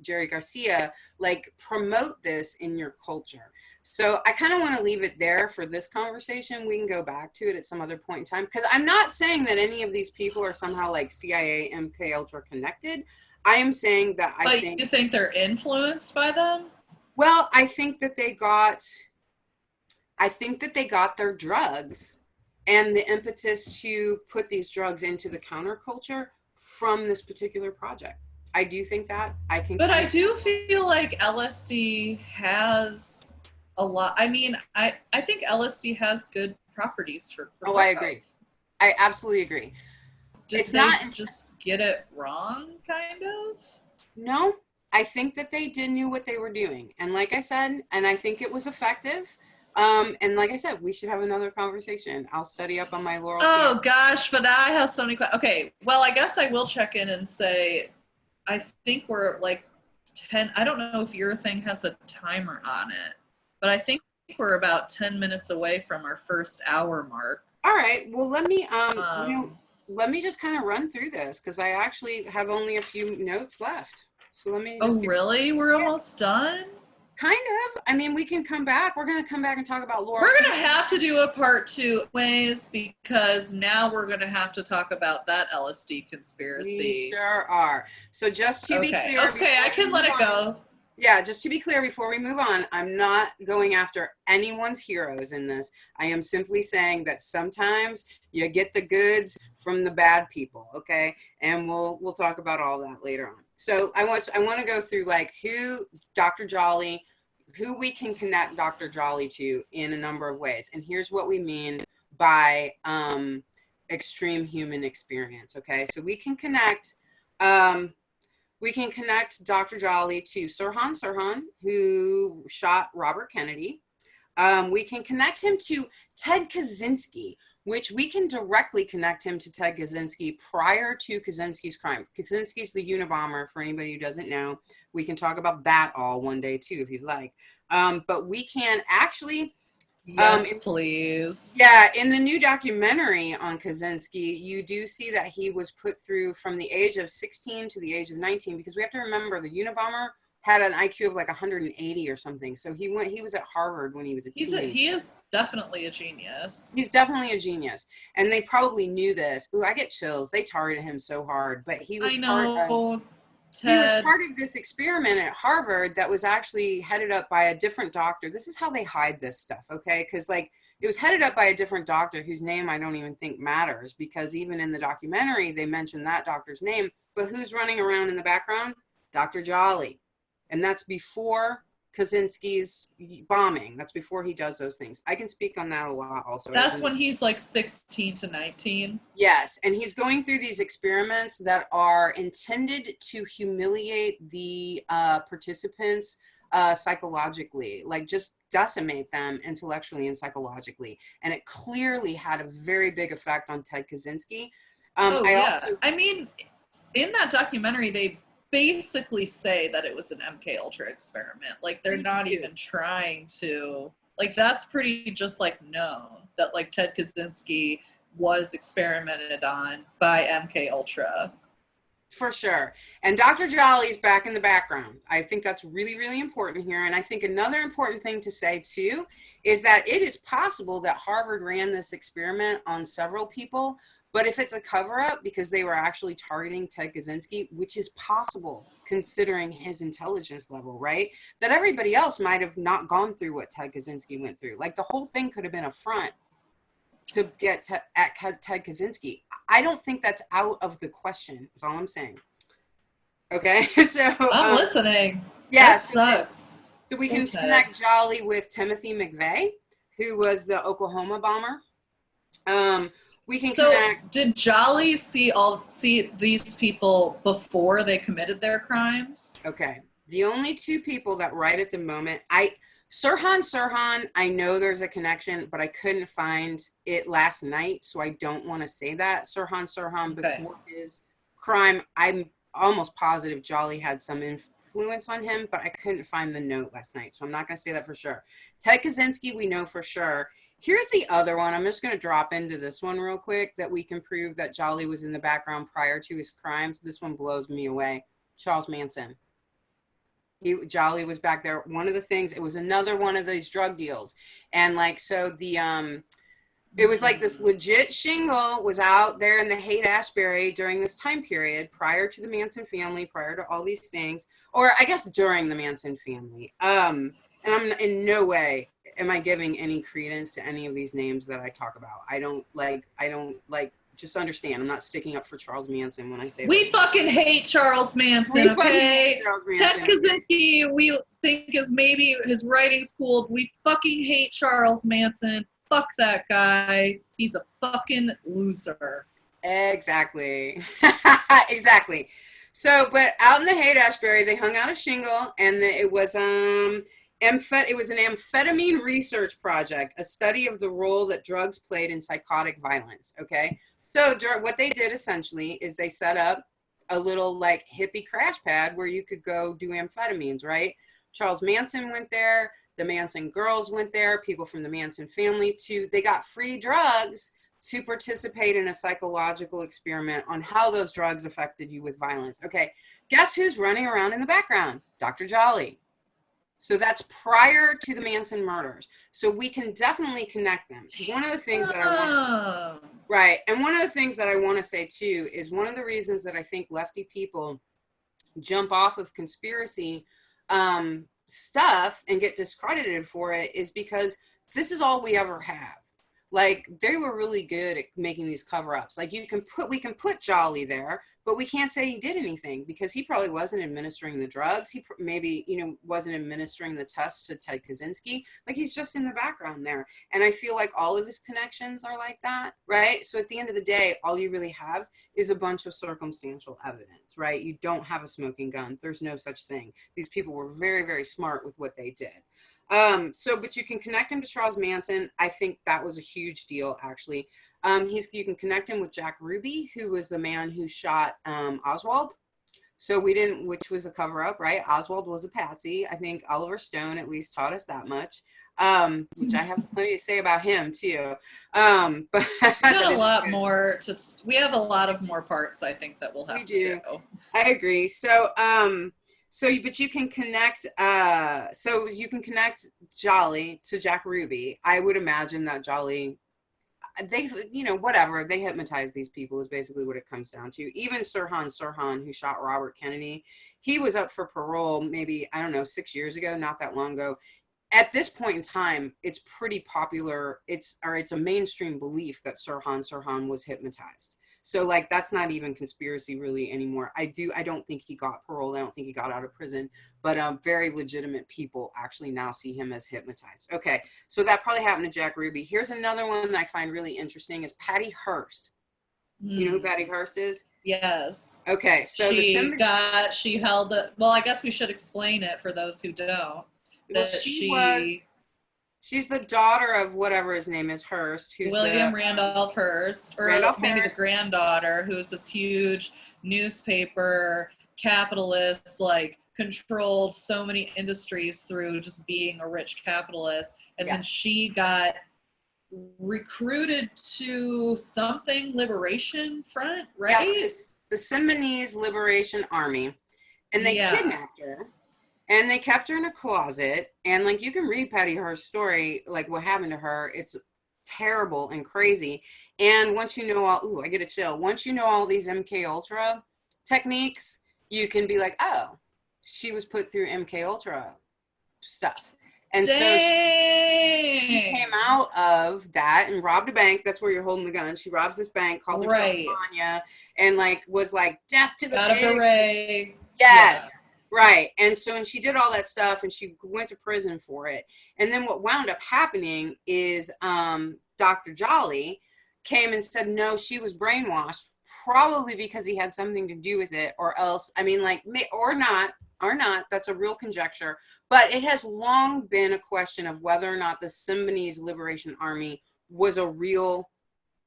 Jerry Garcia, like promote this in your culture. So I kind of want to leave it there for this conversation. We can go back to it at some other point in time, because I'm not saying that any of these people are somehow like CIA, MK Ultra connected. I am saying that you think they're influenced by them? Well, I think that they got their drugs and the impetus to put these drugs into the counterculture from this particular project. I do think that. But I do feel like LSD has a lot. I mean, I think LSD has good properties for I agree. Health. I absolutely agree. Did they just get it wrong, kind of? No, I think that they knew what they were doing. And like I said, and I think it was effective. And like I said, we should have another conversation. I'll study up on my laurel. Oh gosh, but I have so many questions. Okay, well, I guess I will check in and say, I think we're like 10. I don't know if your thing has a timer on it, but I think we're about 10 minutes away from our first hour mark. All right. Well, let me let me just kind of run through this, because I actually have only a few notes left. So let me just really? We're almost done? Kind of. I mean, we can come back. We're going to come back and talk about Laura. We're going to have to do a part 2 ways, because now we're going to have to talk about that LSD conspiracy. We sure are. So just to be clear. Okay, I can let it go. Yeah, just to be clear before we move on, I'm not going after anyone's heroes in this. I am simply saying that sometimes you get the goods from the bad people, okay? And we'll talk about all that later on. So I want to go through like who we can connect Dr. Jolly to in a number of ways. And here's what we mean by extreme human experience, okay? So we can connect Dr. Jolly to Sirhan Sirhan, who shot Robert Kennedy. We can connect him to Ted Kaczynski, which we can directly connect him to Ted Kaczynski prior to Kaczynski's crime. Kaczynski's the Unabomber, for anybody who doesn't know. We can talk about that all one day too, if you'd like. But we can actually... Yes, please. Yeah, in the new documentary on Kaczynski, you do see that he was put through from the age of 16 to the age of 19, because we have to remember the Unabomber had an IQ of like 180 or something. So he was at Harvard when he was a teenager. He is definitely a genius. He's definitely a genius. And they probably knew this. Ooh, I get chills. They targeted him so hard, but he was he was part of this experiment at Harvard that was actually headed up by a different doctor. This is how they hide this stuff, okay? Because like it was headed up by a different doctor whose name I don't even think matters, because even in the documentary they mentioned that doctor's name. But who's running around in the background? Dr. Jolly. And that's before Kaczynski's bombing. That's before he does those things. I can speak on that a lot also. That's when he's like 16 to 19. Yes, and he's going through these experiments that are intended to humiliate the participants psychologically, like just decimate them intellectually and psychologically. And it clearly had a very big effect on Ted Kaczynski. I mean, in that documentary, they basically say that it was an MK Ultra experiment. Like they're not even trying to, like, that's pretty just like known that like Ted Kaczynski was experimented on by MK Ultra. For sure. And Dr. Jolly's back in the background. I think that's really, really important here. And I think another important thing to say too is that it is possible that Harvard ran this experiment on several people, But if it's a cover-up because they were actually targeting Ted Kaczynski, which is possible considering his intelligence level, right? That everybody else might have not gone through what Ted Kaczynski went through. Like the whole thing could have been a front to get at Ted Kaczynski. I don't think that's out of the question, is all I'm saying. Okay, so I'm listening. Yeah, that sucks. So we can connect Jolly with Timothy McVeigh, who was the Oklahoma bomber. We can connect. Did Jolly see these people before they committed their crimes? Okay, the only two people that right at the moment, Sirhan, I know there's a connection, but I couldn't find it last night, so I don't want to say that. Sirhan, before his crime, I'm almost positive Jolly had some influence on him, but I couldn't find the note last night, so I'm not going to say that for sure. Ted Kaczynski, we know for sure. Here's the other one. I'm just going to drop into this one real quick that we can prove that Jolly was in the background prior to his crimes. This one blows me away. Charles Manson. Jolly was back there. One of the things, it was another one of these drug deals. And like, so it was like this legit shingle was out there in the Haight-Ashbury during this time period prior to the Manson family, prior to all these things, or I guess during the Manson family. And I'm in no way am I giving any credence to any of these names that I talk about. I don't like, just understand. I'm not sticking up for Charles Manson when I say we fucking hate Charles Manson, okay? Ted Kaczynski, we think is maybe his writing's cool. We fucking hate Charles Manson. Fuck that guy. He's a fucking loser. Exactly. Exactly. So, but out in the Haight-Ashbury, they hung out a shingle, and it was an amphetamine research project, a study of the role that drugs played in psychotic violence. Okay. So what they did essentially is they set up a little like hippie crash pad where you could go do amphetamines, right? Charles Manson went there. The Manson girls went there. People from the Manson family they got free drugs to participate in a psychological experiment on how those drugs affected you with violence. Okay. Guess who's running around in the background? Dr. Jolly. So that's prior to the Manson murders. So we can definitely connect them. One of the things that I want to say, right. And one of the things that I want to say too is one of the reasons that I think lefty people jump off of conspiracy stuff and get discredited for it is because this is all we ever have. Like they were really good at making these cover-ups. Like we can put Jolly there, but we can't say he did anything because he probably wasn't administering the drugs. He maybe, wasn't administering the tests to Ted Kaczynski. Like he's just in the background there. And I feel like all of his connections are like that, right? So at the end of the day, all you really have is a bunch of circumstantial evidence, right? You don't have a smoking gun. There's no such thing. These people were very, very smart with what they did. But you can connect him to Charles Manson. I think that was a huge deal, actually. You can connect him with Jack Ruby, who was the man who shot Oswald. So which was a cover up, right? Oswald was a patsy. I think Oliver Stone at least taught us that much, which I have plenty to say about him too. But we have a lot of more parts, I think, that we'll have to do. I agree. But you can connect, Jolly to Jack Ruby. I would imagine that Jolly, they hypnotize these people is basically what it comes down to. Even Sirhan, who shot Robert Kennedy, he was up for parole maybe, 6 years ago, not that long ago. At this point in time, it's pretty popular. It's a mainstream belief that Sirhan was hypnotized. So like, that's not even conspiracy really anymore. I don't think he got parole. I don't think he got out of prison, but very legitimate people actually now see him as hypnotized. Okay. So that probably happened to Jack Ruby. Here's another one that I find really interesting is Patty Hearst. You know who Patty Hearst is? Yes. Okay. So I guess we should explain it for those who don't. She's the daughter of whatever his name is, Hearst. Who's William Randolph Hearst, or maybe the granddaughter, who's this huge newspaper capitalist, like controlled so many industries through just being a rich capitalist. And then she got recruited to something Liberation Front, right? Yeah, the Symbionese Liberation Army. And they kidnapped her. And they kept her in a closet. And like, you can read Patty Hearst's story, like what happened to her. It's terrible and crazy. And once you know all, ooh, I get a chill. Once you know all these MK Ultra techniques, you can be like, oh, she was put through MK Ultra stuff. And Dang. so she came out of that and robbed a bank. That's where you're holding the gun. She robs this bank, called herself Tanya, and like was like, death to the got a beret. Yes. Yeah. Right. And so, and she did all that stuff and she went to prison for it. And then what wound up happening is Dr. Jolly came and said, no, she was brainwashed, probably because he had something to do with it, or else, I mean, like, or not, that's a real conjecture. But it has long been a question of whether or not the Symbionese Liberation Army was a real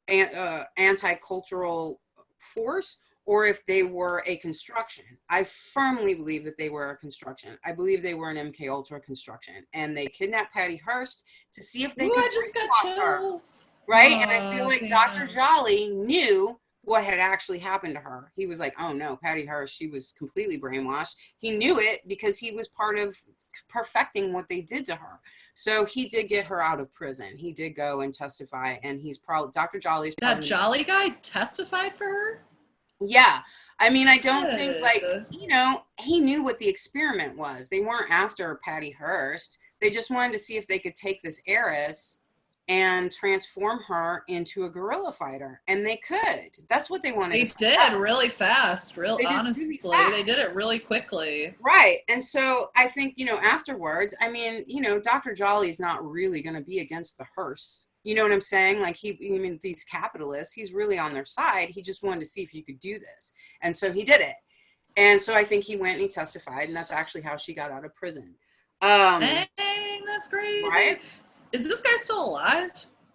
anti-cultural force, or if they were a construction. I firmly believe that they were a construction. I believe they were an MK Ultra construction, and they kidnapped Patty Hearst to see if they could. I just got chills. Right, and I feel like Dr. Jolly knew what had actually happened to her. He was like, oh no, Patty Hearst, she was completely brainwashed. He knew it because he was part of perfecting what they did to her. So he did get her out of prison. He did go and testify, and he's probably, Dr. Jolly's probably— That Jolly guy testified for her? Yeah. I mean, I don't think, like, you know, he knew what the experiment was. They weren't after Patty Hearst. They just wanted to see if they could take this heiress and transform her into a guerrilla fighter, and they could. That's what they wanted. They did really fast. Honestly, they did it really quickly. Right. And so I think, you know, afterwards, I mean, you know, Dr. Jolly's not really going to be against the Hearsts. You know what I'm saying? Like, I mean, these capitalists, he's really on their side. He just wanted to see if he could do this, and so he did it. And so I think he went and he testified, and that's actually how she got out of prison. Dang, that's crazy. Right? Is this guy still alive?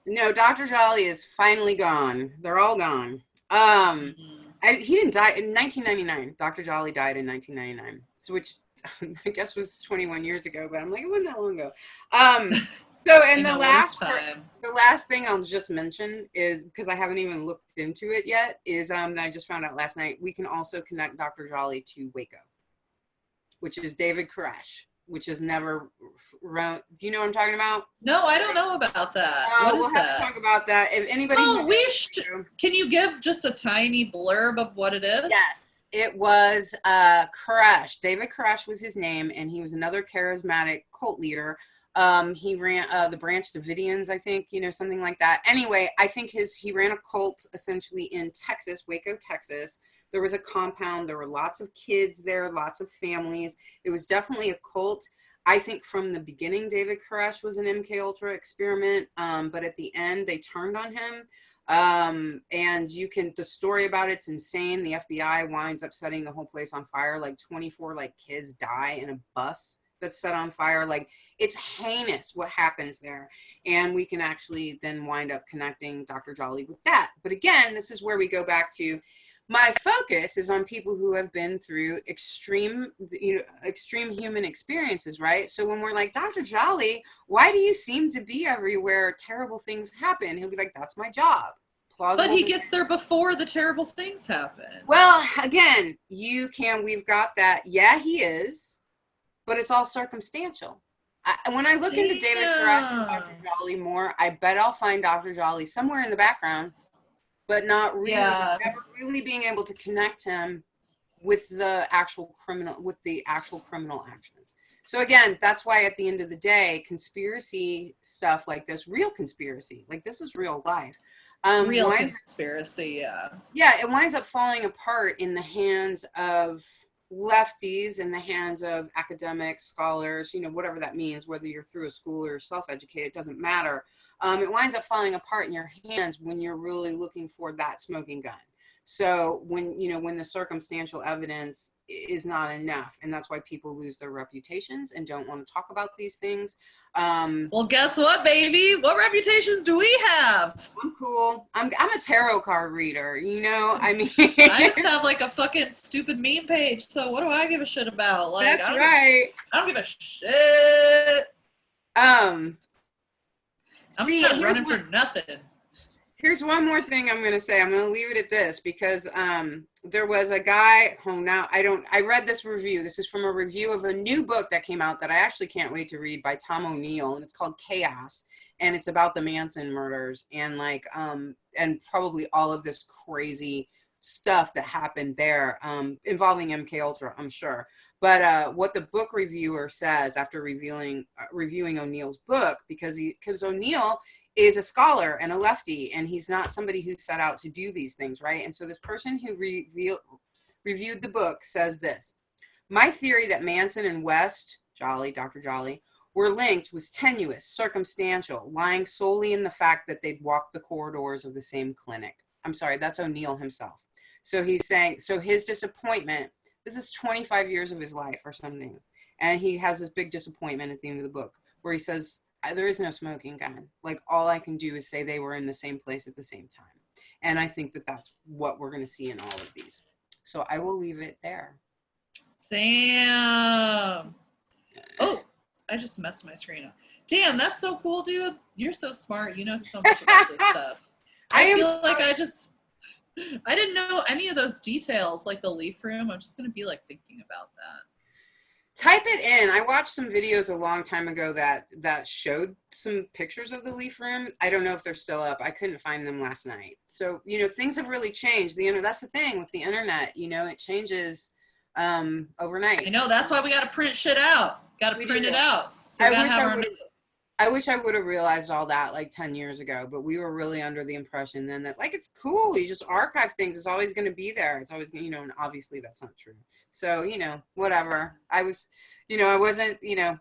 No, Dr. Jolly is finally gone. They're all gone. He didn't die in 1999. Dr. Jolly died in 1999, so which I guess was 21 years ago, but I'm like, it wasn't that long ago. So, and the last thing I'll just mention is, because I haven't even looked into it yet, is I just found out last night, we can also connect Dr. Jolly to Waco, which is David Koresh, which is never run. Do you know what I'm talking about? No, I don't know about that. What is we'll have to talk about that. If anybody, can you give just a tiny blurb of what it is? Yes, it was Koresh. David Koresh was his name, and he was another charismatic cult leader. He ran the Branch Davidians, I think, you know, something like that. Anyway, I think he ran a cult essentially in Texas, Waco, Texas. There was a compound. There were lots of kids there, lots of families. It was definitely a cult. I think from the beginning, David Koresh was an MK Ultra experiment, but at the end, they turned on him. And the story about it's insane. The FBI winds up setting the whole place on fire. Like 24 kids die in a bus that's set on fire. Like, it's heinous what happens there. And we can actually then wind up connecting Dr. Jolly with that. But again, this is where we go back to, my focus is on people who have been through extreme human experiences, right? So when we're like, Dr. Jolly, why do you seem to be everywhere terrible things happen? He'll be like, that's my job. But he gets there before the terrible things happen. Well, again, we've got that. Yeah, he is. But it's all circumstantial. When I look into David Koresh and Dr. Jolly more, I bet I'll find Dr. Jolly somewhere in the background, but not really, never really being able to connect him with the actual criminal actions. So again, that's why at the end of the day, conspiracy stuff like this, real conspiracy, like this is real life. Real conspiracy, yeah. Yeah, it winds up falling apart in the hands of lefties, in the hands of academics, scholars, you know, whatever that means, whether you're through a school or self-educated, doesn't matter. It winds up falling apart in your hands when you're really looking for that smoking gun. So when the circumstantial evidence is not enough, and that's why people lose their reputations and don't want to talk about these things. Well, guess what, baby? What reputations do we have? I'm cool. I'm a tarot card reader, you know? I mean, I just have like a fucking stupid meme page, so what do I give a shit about? Like, that's right. I don't give a shit. I'm not running for nothing. Here's one more thing I'm going to say. I'm going to leave it at this because there was a guy, I read this review. This is from a review of a new book that came out that I actually can't wait to read by Tom O'Neill, and it's called Chaos. and it's about the Manson murders and like and probably all of this crazy stuff that happened there involving MKUltra, I'm sure. But what the book reviewer says after reviewing O'Neill's book, because O'Neill is a scholar and a lefty, and he's not somebody who set out to do these things, right? And so this person who reviewed the book says this: my theory that Manson and West, Dr. Jolly, were linked was tenuous, circumstantial, lying solely in the fact that they'd walked the corridors of the same clinic. I'm sorry, that's O'Neill himself. So he's saying, so his disappointment, this is 25 years of his life or something, and he has this big disappointment at the end of the book where he says, there is no smoking gun. Like, all I can do is say they were in the same place at the same time. And I think that that's what we're going to see in all of these. So I will leave it there. Damn. Oh, I just messed my screen up. Damn, that's so cool, dude. You're so smart. You know so much about this stuff. I feel like I didn't know any of those details, like the leaf room. I'm just going to be like thinking about that. Type it in. I watched some videos a long time ago that showed some pictures of the leaf room. I don't know if they're still up. I couldn't find them last night. So, you know, things have really changed. That's the thing with the internet. You know, it changes overnight. I know. That's why we got to print shit out. Got to print it out. So I wish I would have realized all that like 10 years ago, but we were really under the impression then that like, it's cool. You just archive things. It's always going to be there. It's always, you know, and obviously that's not true. So, you know, whatever. I was, you know, I wasn't, you know,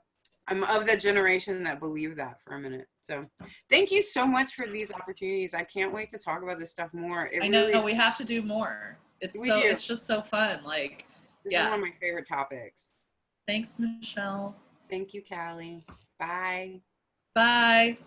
I'm of the generation that believed that for a minute. So thank you so much for these opportunities. I can't wait to talk about this stuff more. I know we have to do more. It's just so fun. Like, this is one of my favorite topics. Thanks, Michelle. Thank you, Kallie. Bye. Bye.